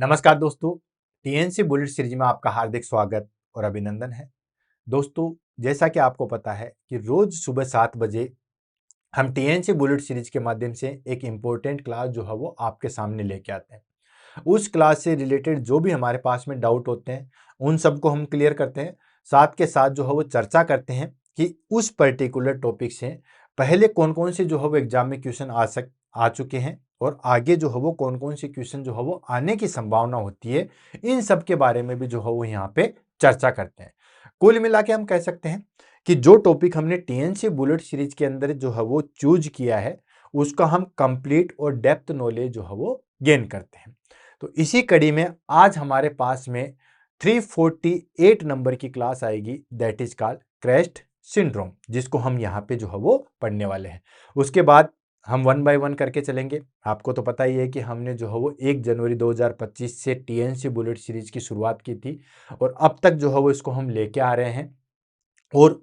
नमस्कार दोस्तों, TNC bullet series में आपका हार्दिक स्वागत और अभिनंदन है। दोस्तों, जैसा कि आपको पता है कि रोज सुबह 7 बजे हम टीएनसी बुलेट सीरीज के माध्यम से एक इम्पोर्टेंट क्लास जो है वो आपके सामने लेके आते हैं। उस क्लास से रिलेटेड जो भी हमारे पास में डाउट होते हैं उन सबको हम क्लियर करते हैं। साथ के साथ जो है वो चर्चा करते हैं कि उस पर्टिकुलर टॉपिक से पहले कौन कौन से जो है वो एग्जाम में क्वेश्चन आ चुके हैं और आगे जो है वो कौन कौन से क्वेश्चन जो है वो आने की संभावना होती है। इन सब के बारे में भी जो है वो यहाँ पे चर्चा करते हैं। कुल मिला के हम कह सकते हैं कि जो टॉपिक हमने टीएनसी बुलेट सीरीज के अंदर जो है वो चूज किया है उसका हम कंप्लीट और डेप्थ नॉलेज जो है वो गेन करते हैं। तो इसी कड़ी में आज हमारे पास में 348 नंबर की क्लास आएगी, that is called CREST syndrome, जिसको हम यहाँ पे जो है वो पढ़ने वाले हैं। उसके बाद हम 1 बाय 1 करके चलेंगे। आपको तो पता ही है कि हमने जो है वो 1 जनवरी 2025 से टीएनसी बुलेट सीरीज की शुरुआत की थी और अब तक जो है वो इसको हम लेके आ रहे हैं और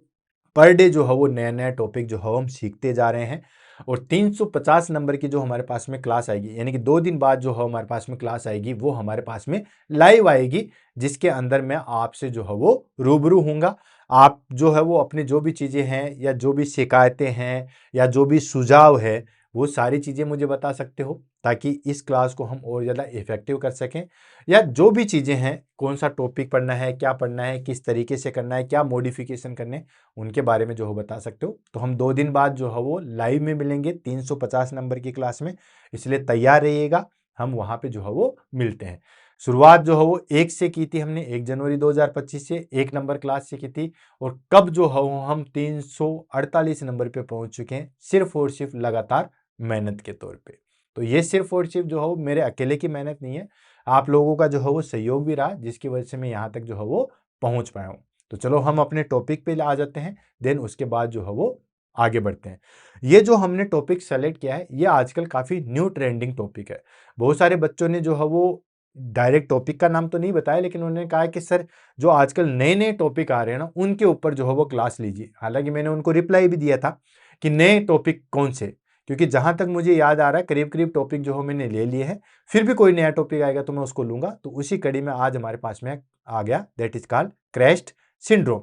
पर डे जो है वो नया नया टॉपिक जो है हम सीखते जा रहे हैं। और 350 नंबर की जो हमारे पास में क्लास आएगी, यानी कि 2 दिन बाद जो है हमारे पास में क्लास आएगी, वो हमारे पास में लाइव आएगी, जिसके अंदर मैं आपसे जो है वो रूबरू हूँगा। आप जो है वो अपनी जो भी चीज़ें हैं या जो भी शिकायतें हैं या जो भी सुझाव है वो सारी चीज़ें मुझे बता सकते हो, ताकि इस क्लास को हम और ज़्यादा इफेक्टिव कर सकें। या जो भी चीज़ें हैं, कौन सा टॉपिक पढ़ना है, क्या पढ़ना है, किस तरीके से करना है, क्या मॉडिफिकेशन करने, उनके बारे में जो हो बता सकते हो। तो हम 2 दिन बाद जो है वो लाइव में मिलेंगे 350 नंबर की क्लास में, इसलिए तैयार रहिएगा। हम वहाँ पे जो है वो मिलते हैं। शुरुआत जो है वो 1 से की थी हमने, 1 जनवरी 2025 से 1 नंबर क्लास से की थी और कब जो है वो हम 348 नंबर पे पहुंच चुके हैं, सिर्फ और सिर्फ लगातार मेहनत के तौर पे। तो ये सिर्फ और सिर्फ जो है वो मेरे अकेले की मेहनत नहीं है, आप लोगों का जो है वो सहयोग भी रहा, जिसकी वजह से मैं यहाँ तक जो है वो पहुंच पाया हूँ। तो चलो हम अपने टॉपिक पे आ जाते हैं, देन उसके बाद जो है वो आगे बढ़ते हैं। ये जो हमने टॉपिक सेलेक्ट किया है ये आजकल काफ़ी न्यू ट्रेंडिंग टॉपिक है। बहुत सारे बच्चों ने जो है वो डायरेक्ट टॉपिक का नाम तो नहीं बताया, लेकिन उन्होंने कहा कि सर जो आजकल नए नए टॉपिक आ रहे हैं ना उनके ऊपर जो है वो क्लास लीजिए। हालांकि मैंने उनको रिप्लाई भी दिया था कि नए टॉपिक कौन से, क्योंकि जहां तक मुझे याद आ रहा है करीब करीब टॉपिक जो है मैंने ले लिए हैं। फिर भी कोई नया टॉपिक आएगा तो मैं उसको लूंगा। तो उसी कड़ी में आज हमारे पास में आ गया, that is called CREST syndrome.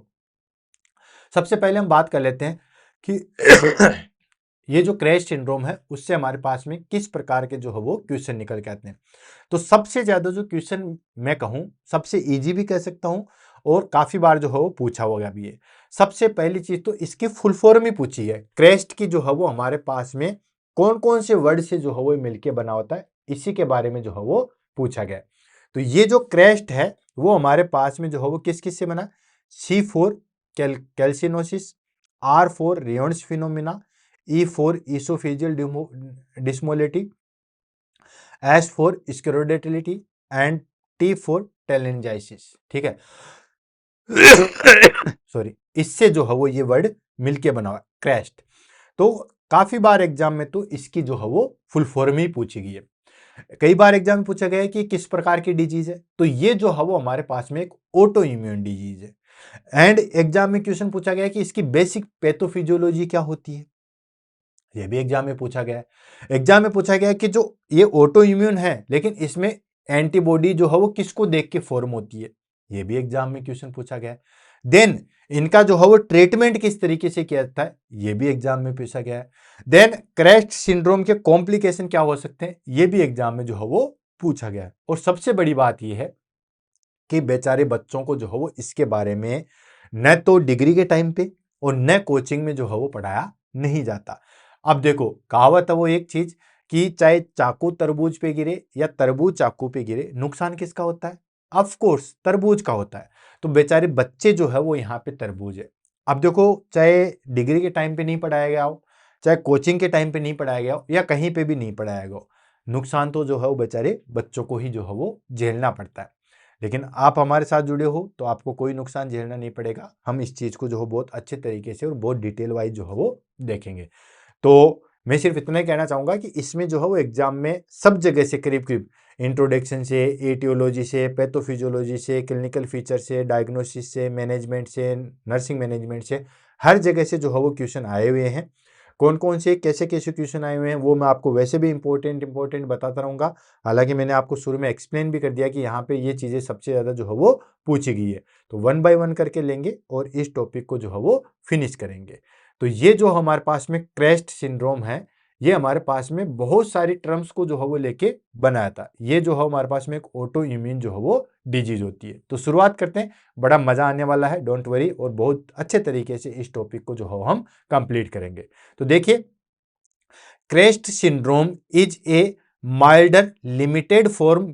सबसे पहले हम बात कर लेते हैं कि ये जो क्रैश सिंड्रोम है उससे हमारे पास में किस प्रकार के जो है वो क्वेश्चन निकल के आते हैं। तो सबसे ज्यादा जो क्वेश्चन मैं कहूं, सबसे इजी भी कह सकता हूं और काफी बार जो है वो पूछा हुआ भी है। सबसे पहली चीज तो इसकी फुल फॉर्म ही पूछी है, क्रेस्ट की जो है वो हमारे पास में कौन कौन से वर्ड से जो है वो मिलके बना होता है, इसी के बारे में जो है वो पूछा गया। तो ये जो क्रेस्ट है वो हमारे पास में जो है वो किस किस से बना, C4 calcinosis, R4 Raynaud's phenomena, E4 esophageal dysmotility, S4 sclerodermality and T4 telangiectasis। ठीक है सॉरी, इससे जो है वो ये वर्ड मिलके बना हुआ क्रैस्ट। तो काफी बार एग्जाम में तो इसकी जो है वो फुल फॉर्म ही पूछी गई है। कई बार एग्जाम में पूछा गया है कि किस प्रकार की डिजीज है, तो ये जो है वो हमारे पास में एक ऑटो इम्यून डिजीज है। एंड एग्जाम में क्वेश्चन पूछा गया है कि इसकी बेसिक पैथोफिजियोलॉजी क्या होती है, ये भी एग्जाम में पूछा गया है। एग्जाम में पूछा गया है कि जो ये ऑटो इम्यून है लेकिन इसमें एंटीबॉडी जो है वो किसको देख के फॉर्म होती है, ये भी एग्जाम में क्वेश्चन पूछा गया है। देन इनका जो है वो ट्रीटमेंट किस तरीके से किया जाता है, ये भी एग्जाम में पूछा गया है। देन क्रेस्ट सिंड्रोम के कॉम्प्लिकेशन क्या हो सकते हैं, ये भी एग्जाम में जो है वो पूछा गया है। और सबसे बड़ी बात यह है कि बेचारे बच्चों को जो है वो इसके बारे में न तो डिग्री के टाइम पे और न कोचिंग में जो है वो पढ़ाया नहीं जाता। अब देखो, कहावत है वो एक चीज कि चाहे चाकू तरबूज पे गिरे या तरबूज चाकू पे गिरे, नुकसान किसका होता है, ऑफ कोर्स तरबूज का होता है। तो बेचारे बच्चे जो है वो यहाँ पे तरबूज है। अब देखो, चाहे डिग्री के टाइम पे नहीं पढ़ाया गया हो, चाहे कोचिंग के टाइम पे नहीं पढ़ाया गया हो या कहीं पे भी नहीं पढ़ाया गया हो, नुकसान तो जो है वो बेचारे बच्चों को ही जो है वो झेलना पड़ता है। लेकिन आप हमारे साथ जुड़े हो तो आपको कोई नुकसान झेलना नहीं पड़ेगा। हम इस चीज को जो है बहुत अच्छे तरीके से और बहुत डिटेल वाइज जो है वो देखेंगे। तो मैं सिर्फ इतना ही कहना चाहूंगा कि इसमें जो है वो एग्जाम में सब जगह से करीब करीब इंट्रोडक्शन से, एटियोलॉजी से, पैथोफिजियोलॉजी से, क्लिनिकल फीचर से, डायग्नोसिस से, मैनेजमेंट से, नर्सिंग मैनेजमेंट से, हर जगह से जो है वो क्वेश्चन आए हुए हैं। कौन कौन से कैसे कैसे क्वेश्चन आए हुए हैं वो मैं आपको वैसे भी इंपॉर्टेंट बताता रहूँगा। हालांकि मैंने आपको शुरू में एक्सप्लेन भी कर दिया कि यहाँ पे ये चीज़ें सबसे ज़्यादा जो है वो पूछी गई है। तो 1 बाय 1 करके लेंगे और इस टॉपिक को जो है वो फिनिश करेंगे। तो ये जो हमारे पास में क्रेस्ट सिंड्रोम है, ये हमारे पास में बहुत सारी टर्म्स को जो है वो लेके बनाया था। ये जो है हमारे पास में एक ऑटो इम्यून जो है वो डिजीज होती है। तो शुरुआत करते हैं, बड़ा मजा आने वाला है, डोंट वरी, और बहुत अच्छे तरीके से इस टॉपिक को जो है हम कंप्लीट करेंगे। तो देखिए, crest syndrome is a milder limited form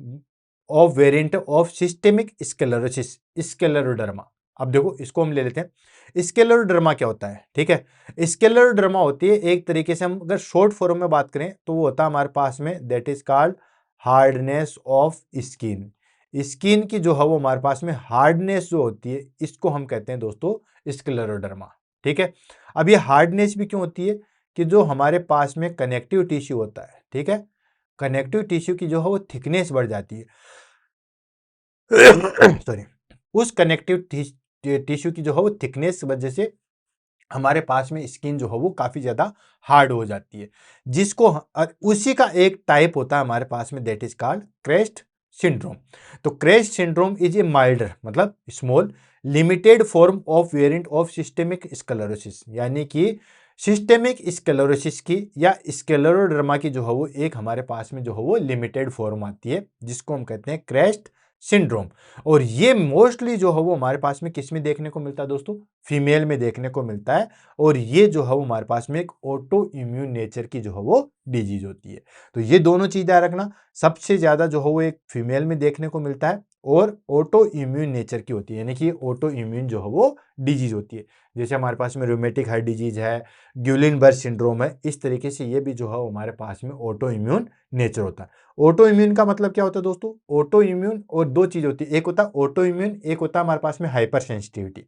of variant of systemic sclerosis, scleroderma. अब देखो इसको हम ले लेते हैं। स्क्लेरोडर्मा क्या होता है? ठीक है, स्क्लेरोडर्मा होती है एक तरीके से, हम अगर शॉर्ट फॉर्म में बात करें तो वो होता है हमारे पास में that is called hardness of skin. Skin की जो है वो हमारे पास में हार्डनेस जो होती है, इसको हम कहते हैं दोस्तों स्क्लेरोडर्मा। ठीक है, अब ये हार्डनेस भी क्यों होती है कि जो हमारे पास में कनेक्टिव टिश्यू होता है, ठीक है, कनेक्टिव टिश्यू की जो है वो थिकनेस बढ़ जाती है। सॉरी, उस कनेक्टिव टिश्यू की जो है वो थिकनेस की वजह से हमारे पास में स्किन जो है वो काफी ज्यादा हार्ड हो जाती है, जिसको उसी का एक टाइप होता है हमारे पास में that is called CREST syndrome. तो CREST syndrome is a milder मतलब small limited form of variant of systemic sclerosis, यानी कि सिस्टेमिक स्क्लेरोसिस की या स्क्लेरोडर्मा की जो है वो एक हमारे पास में जो है वो लिमिटेड फॉर्म आती है, जिसको हम कहते हैं क्रेस्ट सिंड्रोम। और ये मोस्टली जो है वो हमारे पास में किस में देखने को मिलता है दोस्तों? फीमेल में देखने को मिलता है। और ये जो है वो हमारे पास में एक ऑटो इम्यून नेचर की जो है वो डिजीज होती है। तो ये दोनों चीज याद रखना, सबसे ज्यादा जो है वो एक फीमेल में देखने को मिलता है और ऑटो इम्यून नेचर की होती है, यानी कि ऑटो इम्यून जो है वो डिजीज होती है। जैसे हमारे पास में रूमेटिक हार्ट डिजीज है, ग्यूलिनबर्ग सिंड्रोम है, इस तरीके से ये भी जो है हमारे पास में ऑटो इम्यून नेचर होता है। ऑटो इम्यून का मतलब क्या होता है दोस्तों? ऑटो इम्यून और दो चीज होती है, एक होता है ऑटो इम्यून, एक होता है हमारे पास में हाइपर सेंसिटिविटी।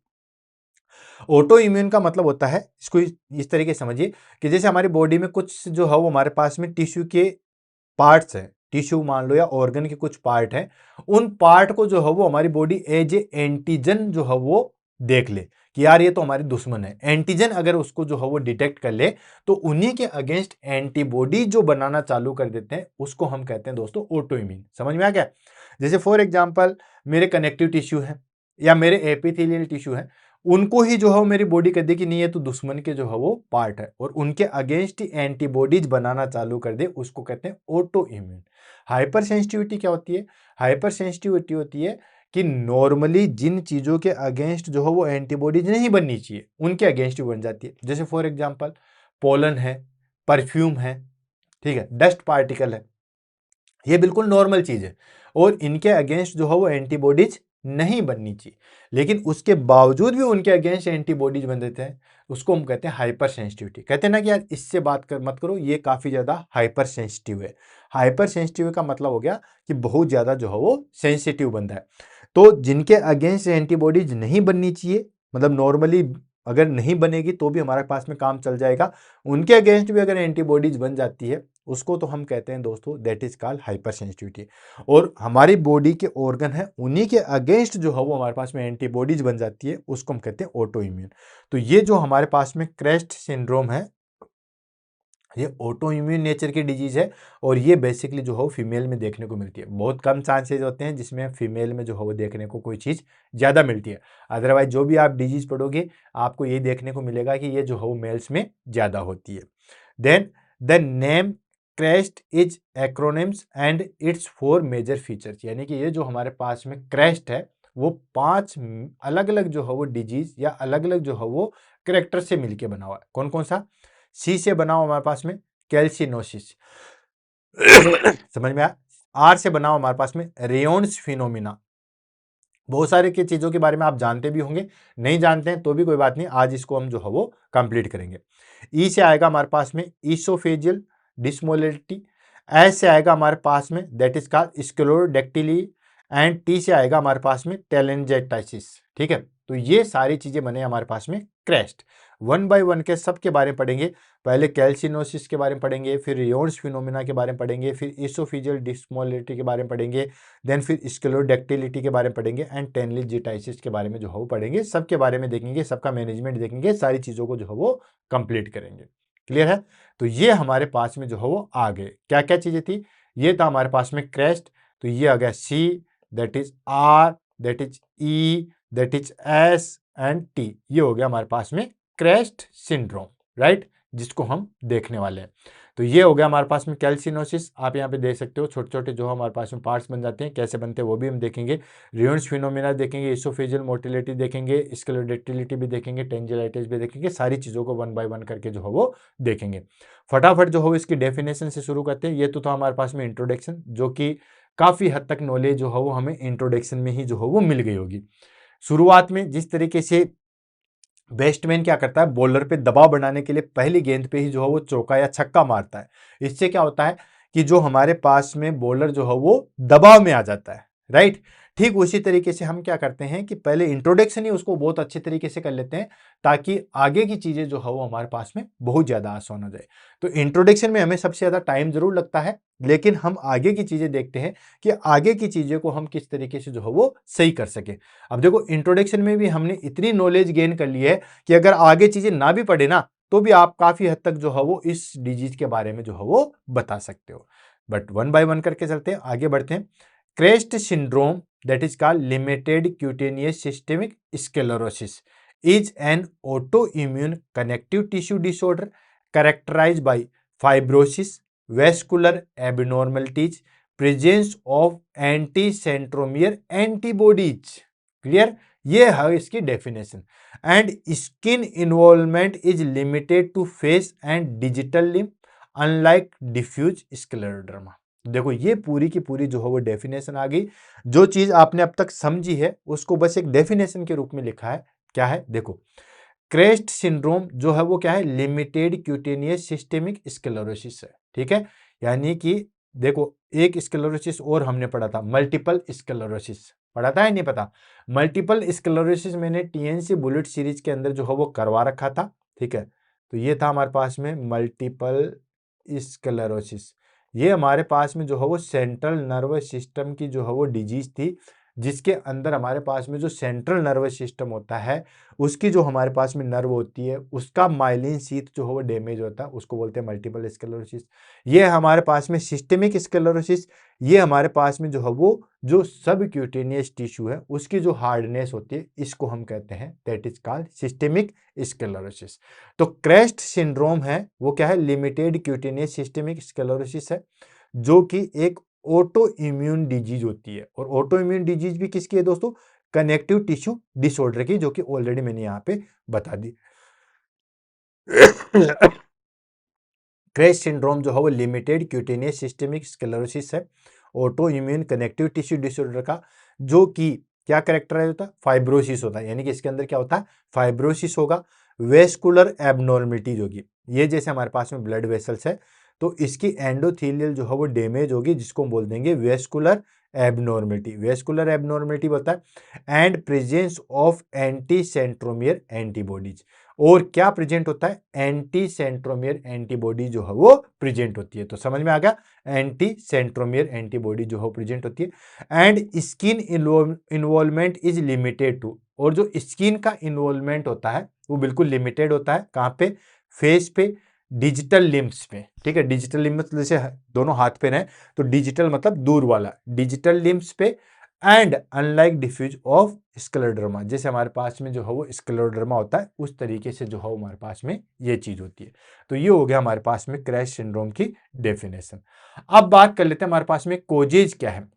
ऑटो इम्यून का मतलब होता है, इसको इस तरीके से समझिए कि जैसे हमारी बॉडी में कुछ जो है वो हमारे पास में टिश्यू के पार्ट्स हैं, टिश्यू मान लो या ऑर्गन के कुछ पार्ट हैं, उन पार्ट को जो है वो हमारी बॉडी एज ए एंटीजन जो है वो देख ले कि यार ये तो हमारे दुश्मन है। एंटीजन अगर उसको जो है वो डिटेक्ट कर ले तो उन्हीं के अगेंस्ट एंटीबॉडी जो बनाना चालू कर देते हैं, उसको हम कहते हैं दोस्तों ऑटो इम्यून। समझ में आ गया? जैसे फॉर एग्जांपल मेरे कनेक्टिव टिश्यू है या मेरे एपिथेलियल टिश्यू है, उनको ही जो है मेरी बॉडी कह दे कि नहीं ये तो दुश्मन के जो है वो पार्ट है और उनके अगेंस्ट ही एंटीबॉडीज बनाना चालू कर दे, उसको कहते हैं ऑटो इम्यून। हाइपर सेंसिटिविटी क्या होती है? हाइपर सेंसिटिविटी होती है कि नॉर्मली जिन चीजों के अगेंस्ट जो है वो एंटीबॉडीज नहीं बननी चाहिए, उनके अगेंस्ट भी बन जाती है। जैसे फॉर एग्जाम्पल पोलन है, परफ्यूम है, ठीक है, डस्ट पार्टिकल है, ये बिल्कुल नॉर्मल चीज है और इनके अगेंस्ट जो है वो एंटीबॉडीज नहीं बननी चाहिए, लेकिन उसके बावजूद भी उनके अगेंस्ट एंटीबॉडीज बन देते हैं, उसको हम कहते हैं हाइपर सेंसिटिविटी। कहते हैं ना कि यार इससे बात कर मत करो, ये काफी ज्यादा हाइपर सेंसिटिव है। हाइपर सेंसिटिव का मतलब हो गया कि बहुत ज्यादा जो है वो सेंसिटिव बनता है। तो जिनके अगेंस्ट एंटीबॉडीज नहीं बननी चाहिए, मतलब नॉर्मली अगर नहीं बनेगी तो भी हमारे पास में काम चल जाएगा, उनके अगेंस्ट भी अगर एंटीबॉडीज बन जाती है, उसको तो हम कहते हैं दोस्तों that is called hyper sensitivity. और हमारी बॉडी के ऑर्गन है, उन्हीं के अगेंस्ट जो है वो हमारे पास में एंटीबॉडीज बन जाती है, उसको हम कहते हैं ऑटो इम्यून। तो ये जो हमारे पास में क्रेस्ट सिंड्रोम है, ये ऑटो इम्यून नेचर की डिजीज है और ये बेसिकली जो है फीमेल में देखने को मिलती है। बहुत कम चांसेस होते हैं जिसमें फीमेल में जो है वो देखने को कोई चीज़ ज़्यादा मिलती है। अदरवाइज जो भी आप डिजीज पढ़ोगे आपको ये देखने को मिलेगा कि ये जो है वो मेल्स में ज़्यादा होती है। Then the name CREST is acronyms and it's 4 major features, यानी कि ये जो हमारे पास में क्रेस्ट है वो 5 अलग अलग जो है वो डिजीज या अलग अलग जो है वो करेक्टर से मिलके बना हुआ है। कौन कौन सा? सी से बना हुआ हमारे पास में कैल्सिनोसिस, समझ में आया? आर से बना हुआ हमारे पास में रेयोन्स फिनोमिना। बहुत सारे की चीजों के बारे में आप जानते भी होंगे, नहीं जानते हैं तो भी कोई बात नहीं, आज इसको हम जो है वो कंप्लीट करेंगे। ई से आएगा हमारे पास में ईसोफेजियल डिस्मोलिटी, एस से आएगा हमारे पास में that is called sclerodactyly, and T से आएगा हमारे पास में टेलेंजेटाइसिस। ठीक है, तो ये सारी चीजें बने हमारे पास में क्रेस्ट। 1 बाय 1 के सब के बारे में पढ़ेंगे। पहले कैल्सिनोसिस के बारे में पढ़ेंगे, फिर रेयोन्स फिनोमिना के बारे में पढ़ेंगे, फिर ईसोफेजियल डिस्मोलिटी के बारे में पढ़ेंगे, देन फिर स्क्लेरोडेक्टिलिटी के बारे में पढ़ेंगे एंड टेलेंजेटाइसिस के बारे में जो है वो पढ़ेंगे। सबके बारे में देखेंगे, सबका मैनेजमेंट देखेंगे, सारी चीज़ों को जो है वो कंप्लीट करेंगे। क्लियर है? तो ये हमारे पास में जो है वो आ गए। क्या क्या चीजें थी? ये था हमारे पास में क्रेस्ट, तो ये आ गया C, that is R, that is E, that is S and T. ये हो गया हमारे पास में क्रेस्ट सिंड्रोम, राइट, जिसको हम देखने वाले हैं। तो ये हो गया हमारे पास में कैल्सिनोसिस। आप यहाँ पे देख सकते हो छोटे छोटे जो हमारे पास में पार्ट्स बन जाते हैं, कैसे बनते हैं वो भी हम देखेंगे। रियोन्स फिनोमिना देखेंगे, इसोफेजियल मोटिलिटी देखेंगे, स्क्लेरोडेक्टिलिटी भी देखेंगे, टेंजिलाइटिस भी देखेंगे। सारी चीज़ों को 1 बाय 1 करके जो है वो देखेंगे। फटाफट जो हो इसकी डेफिनेशन से शुरू करते हैं। ये तो था हमारे पास में इंट्रोडक्शन, जो कि काफ़ी हद तक नॉलेज जो है वो हमें इंट्रोडक्शन में ही जो है वो मिल गई होगी। शुरुआत में जिस तरीके से बैट्समैन क्या करता है, बॉलर पे दबाव बनाने के लिए पहली गेंद पे ही जो है वो चौका या छक्का मारता है। इससे क्या होता है कि जो हमारे पास में बॉलर जो है वो दबाव में आ जाता है, राइट। ठीक उसी तरीके से हम क्या करते हैं कि पहले इंट्रोडक्शन ही उसको बहुत अच्छे तरीके से कर लेते हैं, ताकि आगे की चीजें जो है वो हमारे पास में बहुत ज्यादा आसान हो जाए। तो इंट्रोडक्शन में हमें सबसे ज्यादा टाइम जरूर लगता है, लेकिन हम आगे की चीजें देखते हैं कि आगे की चीजें को हम किस तरीके से जो है वो सही कर सके। अब देखो, इंट्रोडक्शन में भी हमने इतनी नॉलेज गेन कर ली है कि अगर आगे चीजें ना भी पढ़े ना, तो भी आप काफी हद तक जो है वो इस डिजीज के बारे में जो है वो बता सकते हो। बट 1 बाय 1 करके चलते हैं, आगे बढ़ते हैं। Crest syndrome, that is called limited cutaneous systemic sclerosis, is an autoimmune connective tissue disorder characterized by fibrosis, vascular abnormalities, presence of anti-centromere antibodies. Clear? ये है इसकी definition. And skin involvement is limited to face and digital limb unlike diffuse scleroderma. देखो, ये पूरी की पूरी जो है वो डेफिनेशन आ गई। जो चीज आपने अब तक समझी है उसको बस एक डेफिनेशन के रूप में लिखा है। क्या है? देखो, क्रेस्ट सिंड्रोम जो है वो क्या है? लिमिटेड क्यूटेनियस सिस्टेमिक स्क्लेरोसिस है, ठीक है। यानी कि देखो, एक स्क्लेरोसिस और हमने पढ़ा था, मल्टीपल स्क्लेरोसिस पढ़ा था, नहीं पता? मल्टीपल स्क्लेरोसिस मैंने टीएनसी बुलेट सीरीज के अंदर जो है वो करवा रखा था, ठीक है। तो ये था हमारे पास में मल्टीपल स्क्लेरोसिस। ये हमारे पास में जो है वो सेंट्रल नर्वस सिस्टम की जो है वो डिजीज थी, जिसके अंदर हमारे पास में जो सेंट्रल नर्वस सिस्टम होता है, उसकी जो हमारे पास में नर्व होती है, उसका माइलिन शीथ जो है वो डैमेज होता है, उसको बोलते हैं मल्टीपल स्क्लेरोसिस। ये हमारे पास में सिस्टेमिक स्क्लेरोसिस। ये हमारे पास में जो है वो जो सब क्यूटेनियस टिश्यू है उसकी जो हार्डनेस होती है, इसको हम कहते हैं that is called systemic sclerosis. तो क्रेस्ट सिंड्रोम है वो क्या है? लिमिटेड क्यूटेनियस सिस्टेमिक स्क्लेरोसिस है, जो कि एक ऑटो इम्यून डिजीज होती है। और ऑटो इम्यून डिजीज भी किसकी है दोस्तों? कनेक्टिव टिश्यू डिसऑर्डर की, जो कि ऑलरेडी मैंने यहां पे बता दी। क्रेस्ट सिंड्रोम जो है वो लिमिटेड क्यूटेनियस सिस्टेमिक स्क्लेरोसिस है, auto immune connective tissue disorder का, जो कि क्या कैरेक्टराइज होता है? फाइब्रोसिस होता है। यानी कि इसके अंदर क्या होता है? फाइब्रोसिस होगा। वेस्कुलर एबनॉर्मलिटीज होगी, ये जैसे हमारे पास में ब्लड वेसल्स है, तो इसकी एंडोथेलियल जो है वो डैमेज होगी, जिसको हम बोल देंगे वेस्कुलर एबनॉर्मलिटी। वेस्कुलर एबनॉर्मलिटी होता है and presence of anti centromere antibodies. और क्या प्रेजेंट होता है? एंटी सेंट्रोमियर एंटीबॉडी जो है वो प्रेजेंट होती है। तो समझ में आ गया, एंटी सेंट्रोमियर एंटीबॉडी जो है प्रेजेंट होती है। And skin involvement is limited to, और जो स्किन का इन्वॉल्वमेंट होता है वो बिल्कुल लिमिटेड होता है। कहां पे? फेस पे, डिजिटल लिम्स पे, ठीक है। डिजिटल लिम्स जैसे दोनों हाथ पे रहे, तो डिजिटल मतलब दूर वाला, डिजिटल लिम्स पे। And unlike diffuse of scleroderma, जैसे हमारे पास में जो है वो स्क्लेरोडर्मा होता है, उस तरीके से जो है हमारे पास में ये चीज होती है। तो ये हो गया हमारे पास में क्रैश सिंड्रोम की डेफिनेशन। अब बात कर लेते हैं हमारे पास में कोजेज क्या है,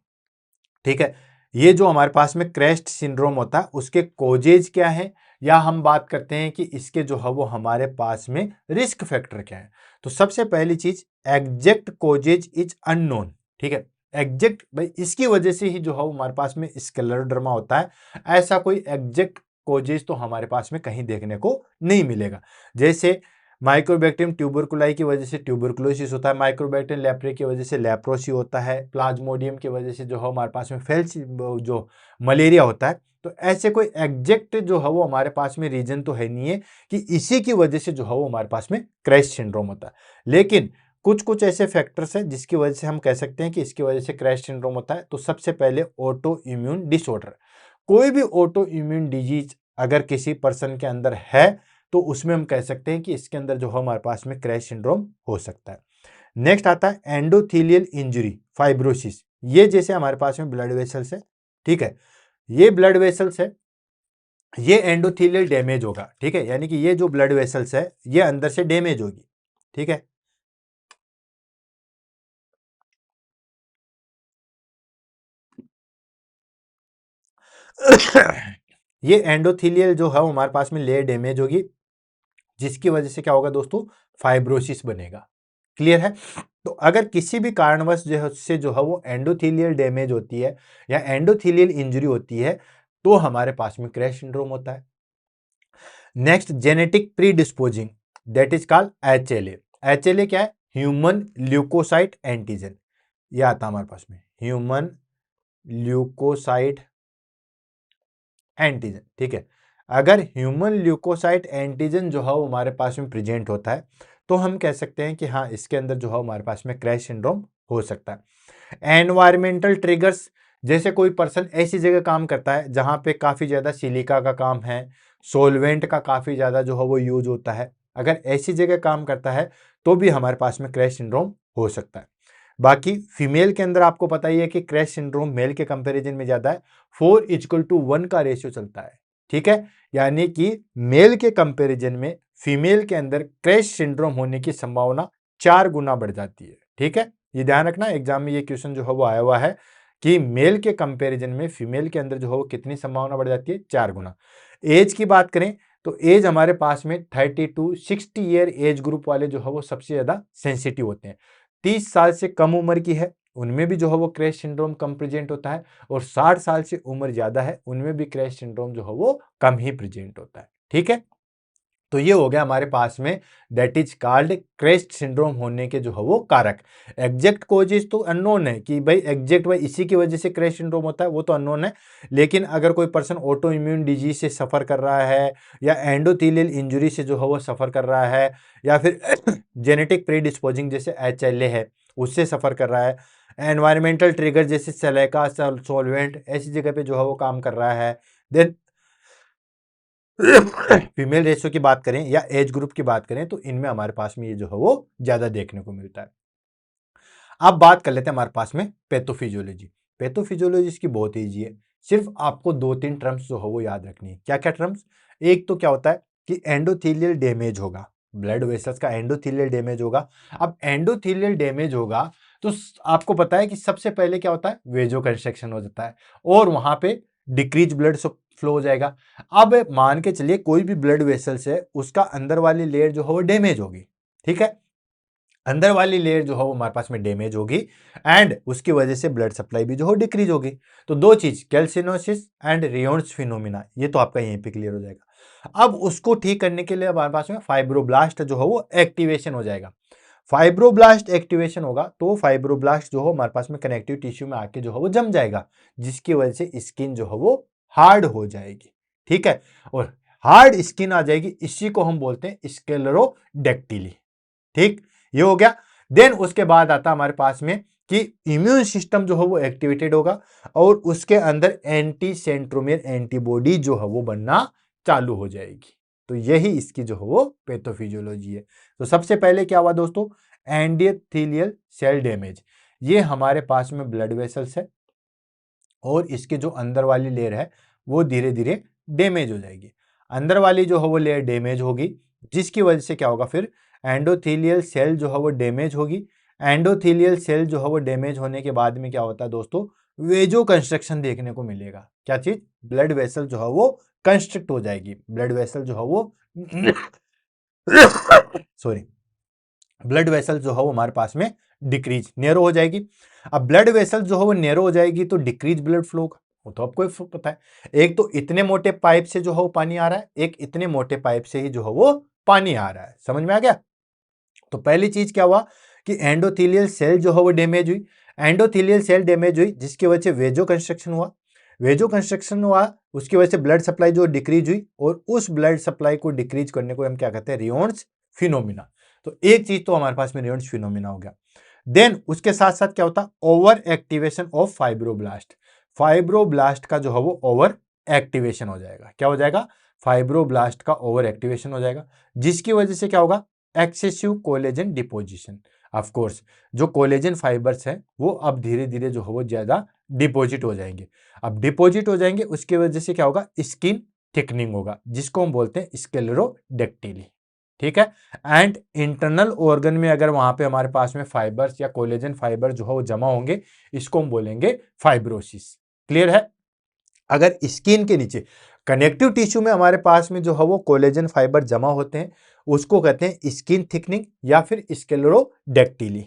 ठीक है। ये जो हमारे पास में क्रेस्ट सिंड्रोम होता है उसके कोजेज क्या है, या हम बात करते हैं कि इसके जो है वो हमारे पास में रिस्क फैक्टर क्या है। तो सबसे पहली चीज, एग्जैक्ट कोजेज इज अननोन, ठीक है। एग्जैक्ट भाई इसकी वजह से ही जो है हमारे पास में स्क्लेरोडर्मा होता है, ऐसा कोई एग्जैक्ट कोजेज तो हमारे पास में कहीं देखने को नहीं मिलेगा। जैसे माइक्रोबैक्टीरियम ट्यूबरकुलाई की वजह से ट्यूबरकुलोसिस होता है, माइक्रोबैक्टीरियम लेप्रे की वजह से लेप्रोसी होता है, प्लाज्मोडियम की वजह से जो है हमारे पास में फेल्स जो मलेरिया होता है। तो ऐसे कोई एग्जैक्ट जो है वो हमारे पास में रीजन तो है नहीं है कि इसी की वजह से जो है वो हमारे पास में क्रैश सिंड्रोम होता है। लेकिन कुछ कुछ ऐसे फैक्टर्स हैं जिसकी वजह से हम कह सकते हैं कि इसकी वजह से क्रैश सिंड्रोम होता है। तो सबसे पहले ऑटो इम्यून डिसऑर्डर। कोई भी ऑटो इम्यून डिजीज अगर किसी पर्सन के अंदर है, तो उसमें हम कह सकते हैं कि इसके अंदर जो है हमारे पास में क्रैश सिंड्रोम हो सकता है। नेक्स्ट आता है एंडोथेलियल इंजरी फाइब्रोसिस। ये जैसे हमारे पास में ब्लड वेसल्स है, ठीक है, ये ब्लड वेसल्स है, ये एंडोथेलियल डैमेज होगा, ठीक है, यानी कि ये जो ब्लड वेसल्स है ये अंदर से डैमेज होगी, ठीक है। ये एंडोथेलियल जो है हमारे पास में लेयर डैमेज होगी, जिसकी वजह से क्या होगा दोस्तों, फाइब्रोसिस बनेगा। क्लियर है। तो अगर किसी भी कारणवश जो से जो है वो एंडोथेलियल डैमेज होती है या एंडोथेलियल इंजरी होती है तो हमारे पास में क्रैश सिंड्रोम होता है। Next genetic predisposing, that is called HLA। HLA क्या है, ह्यूमन ल्यूकोसाइट एंटीजन, ये आता है हमारे पास में ह्यूमन ल्यूकोसाइट एंटीजन, ठीक है। अगर ह्यूमन ल्यूकोसाइट एंटीजन जो है वो हमारे पास में प्रेजेंट होता है तो हम कह सकते हैं कि हाँ इसके अंदर जो है हमारे पास में क्रैश सिंड्रोम हो सकता है। एनवायरमेंटल ट्रिगर्स, जैसे कोई पर्सन ऐसी जगह काम करता है जहां पे काफी ज्यादा सिलिका का काम है, सोलवेंट का काफी ज्यादा जो है वो यूज होता है, अगर ऐसी जगह काम करता है तो भी हमारे पास में क्रैश सिंड्रोम हो सकता है। बाकी फीमेल के अंदर आपको पता ही है कि क्रैश सिंड्रोम मेल के कंपैरिजन में ज्यादा है, 4:1 का रेशियो चलता है, ठीक है। यानी कि मेल के कंपैरिजन में फीमेल के अंदर क्रैश सिंड्रोम होने की संभावना 4 गुना बढ़ जाती है, ठीक है। ये ध्यान रखना, एग्जाम में ये क्वेश्चन जो है वो आया हुआ है कि मेल के कंपैरिजन में फीमेल के अंदर जो है वो कितनी संभावना बढ़ जाती है, 4 गुना। एज की बात करें तो एज हमारे पास में 30 to 60 ईयर एज ग्रुप वाले जो है वो सबसे ज्यादा सेंसिटिव होते हैं। 30 साल से कम उम्र की है उनमें भी जो है वो क्रैश सिंड्रोम कम प्रेजेंट होता है, और 60 साल से उम्र ज्यादा है उनमें भी क्रैश सिंड्रोम जो है वो कम ही प्रेजेंट होता है, ठीक है। तो ये हो गया हमारे पास में that is called crash syndrome होने के जो है वो कारक। एग्जैक्ट कॉजेज तो अननोन है कि भाई एग्जैक्ट भाई इसी की वजह से क्रैश सिंड्रोम होता है, वो तो अननोन है। लेकिन अगर कोई पर्सन ऑटो इम्यून डिजीज से सफर कर रहा है या एंडोथेलियल इंजरी से जो है वो सफर कर रहा है या फिर जेनेटिक प्रीडिस्पोजिंग जैसे HLA है उससे सफर कर रहा है, एनवायरमेंटल ट्रिगर जैसे सलेका सॉल्वेंट ऐसी जगह पे जो है वो काम कर रहा है, देन फीमेल रेशियो की बात करें या एज ग्रुप की बात करें तो इनमें हमारे पास में ये जो है वो ज्यादा देखने को मिलता है। अब बात कर लेते हैं हमारे पास में पैथोफिजियोलॉजी। पैथोफिजियोलॉजी इसकी बहुत ईजी है, सिर्फ आपको 2-3 टर्म्स जो है वो याद रखनी है। क्या क्या टर्म्स, एक तो क्या होता है कि एंडोथेलियल डैमेज होगा, ब्लड वेसल्स का एंडोथेलियल डैमेज होगा। अब एंडोथेलियल डैमेज होगा तो आपको पता है कि सबसे पहले क्या होता है, वेजो कंस्ट्रक्शन हो जाता है और वहां पे डिक्रीज ब्लड फ्लो हो जाएगा। अब मान के चलिए कोई भी ब्लड वेसल्स है उसका अंदर वाली लेयर जो है वो डैमेज होगी, ठीक है, अंदर वाली लेयर जो है वो हमारे पास में डैमेज होगी एंड उसकी वजह से ब्लड सप्लाई भी जो है डिक्रीज होगी। तो दो चीज कैल्सिनोसिस एंड रियोन्स फिनोमिना, ये तो आपका यहीं पे क्लियर हो जाएगा। अब उसको ठीक करने के लिए हमारे पास में फाइब्रोब्लास्ट जो है वो एक्टिवेशन हो जाएगा। फाइब्रोब्लास्ट एक्टिवेशन होगा तो फाइब्रोब्लास्ट जो है हमारे पास में कनेक्टिव टिश्यू में आके जो है वो जम जाएगा, जिसकी वजह से स्किन जो है वो हार्ड हो जाएगी, ठीक है। और हार्ड स्किन आ जाएगी, इसी को हम बोलते हैं स्क्लेरोडेक्टिली, ठीक, ये हो गया। देन उसके बाद आता हमारे पास में कि इम्यून सिस्टम जो है वो एक्टिवेटेड होगा और उसके अंदर एंटी सेंट्रोमियर एंटीबॉडी जो है वो बनना चालू हो जाएगी। तो यही इसकी जो है वो पैथोफिजियोलॉजी है। तो सबसे पहले क्या हुआ दोस्तों, एंडोथेलियल सेल डैमेज। ये हमारे पास में ब्लड वेसल्स है और इसके जो अंदर वाली लेयर है वो धीरे धीरे डैमेज हो जाएगी। अंदर वाली जो है वो लेयर डैमेज होगी, जिसकी वजह से क्या होगा, फिर एंडोथेलियल सेल जो है वो डैमेज होगी। एंडोथेलियल सेल जो है वो डैमेज होने के बाद में क्या होता है दोस्तों, वेजो कंस्ट्रक्शन देखने को मिलेगा। क्या चीज, ब्लड वेसल जो है वो कंस्ट्रक्ट हो जाएगी, ब्लड वेसल जो है वो सॉरी, ब्लड वेसल जो है वो हमारे पास में डिक्रीज नैरो हो जाएगी। अब ब्लड वेसल जो है वो नैरो हो जाएगी तो डिक्रीज ब्लड फ्लो का, वो तो आपको पता है। एक तो इतने मोटे पाइप से जो है वो पानी आ रहा है, एक इतने मोटे पाइप से ही जो है वो पानी आ रहा है, समझ में आ गया। तो पहली चीज क्या हुआ कि एंडोथेलियल सेल जो है वो डैमेज हुई, एंडोथेलियल सेल डैमेज हुई जिसकी वजह से वेजो कंस्ट्रक्शन हुआ, वेजो कंस्ट्रक्शन हुआ उसकी वजह से ब्लड सप्लाई जो डिक्रीज हुई और उस ब्लड सप्लाई को डिक्रीज करने को हम क्या कहते हैं, रियोन्स फिनोमिना। तो एक चीज तो हमारे पास में रियोन्स फिनोमिना हो गया। देन उसके साथ साथ क्या होता, over activation of fibroblast. Fibroblast का जो है वो ओवर एक्टिवेशन हो जाएगा। क्या हो जाएगा, फाइब्रोब्लास्ट का ओवर एक्टिवेशन हो जाएगा, जिसकी वजह से क्या होगा, excessive collagen deposition. Of course जो कोलेजन फाइबर्स हैं वो अब धीरे धीरे जो है वो ज्यादा डिपॉजिट हो जाएंगे। अब डिपॉजिट हो जाएंगे उसकी वजह से क्या होगा, स्किन थिकनिंग होगा, जिसको हम बोलते हैं स्क्लेरोडेक्टिली। ठीक है। एंड इंटरनल ऑर्गन में अगर वहां पे हमारे पास में फाइबर्स या कोलेजन फाइबर जो है वो जमा होंगे, इसको हम बोलेंगे फाइब्रोसिस। क्लियर है। अगर स्किन के नीचे कनेक्टिव टिश्यू में हमारे पास में जो है वो कोलेजन फाइबर जमा होते हैं, उसको कहते हैं स्किन थिकनिंग या फिर स्क्लेरोडेक्टिली।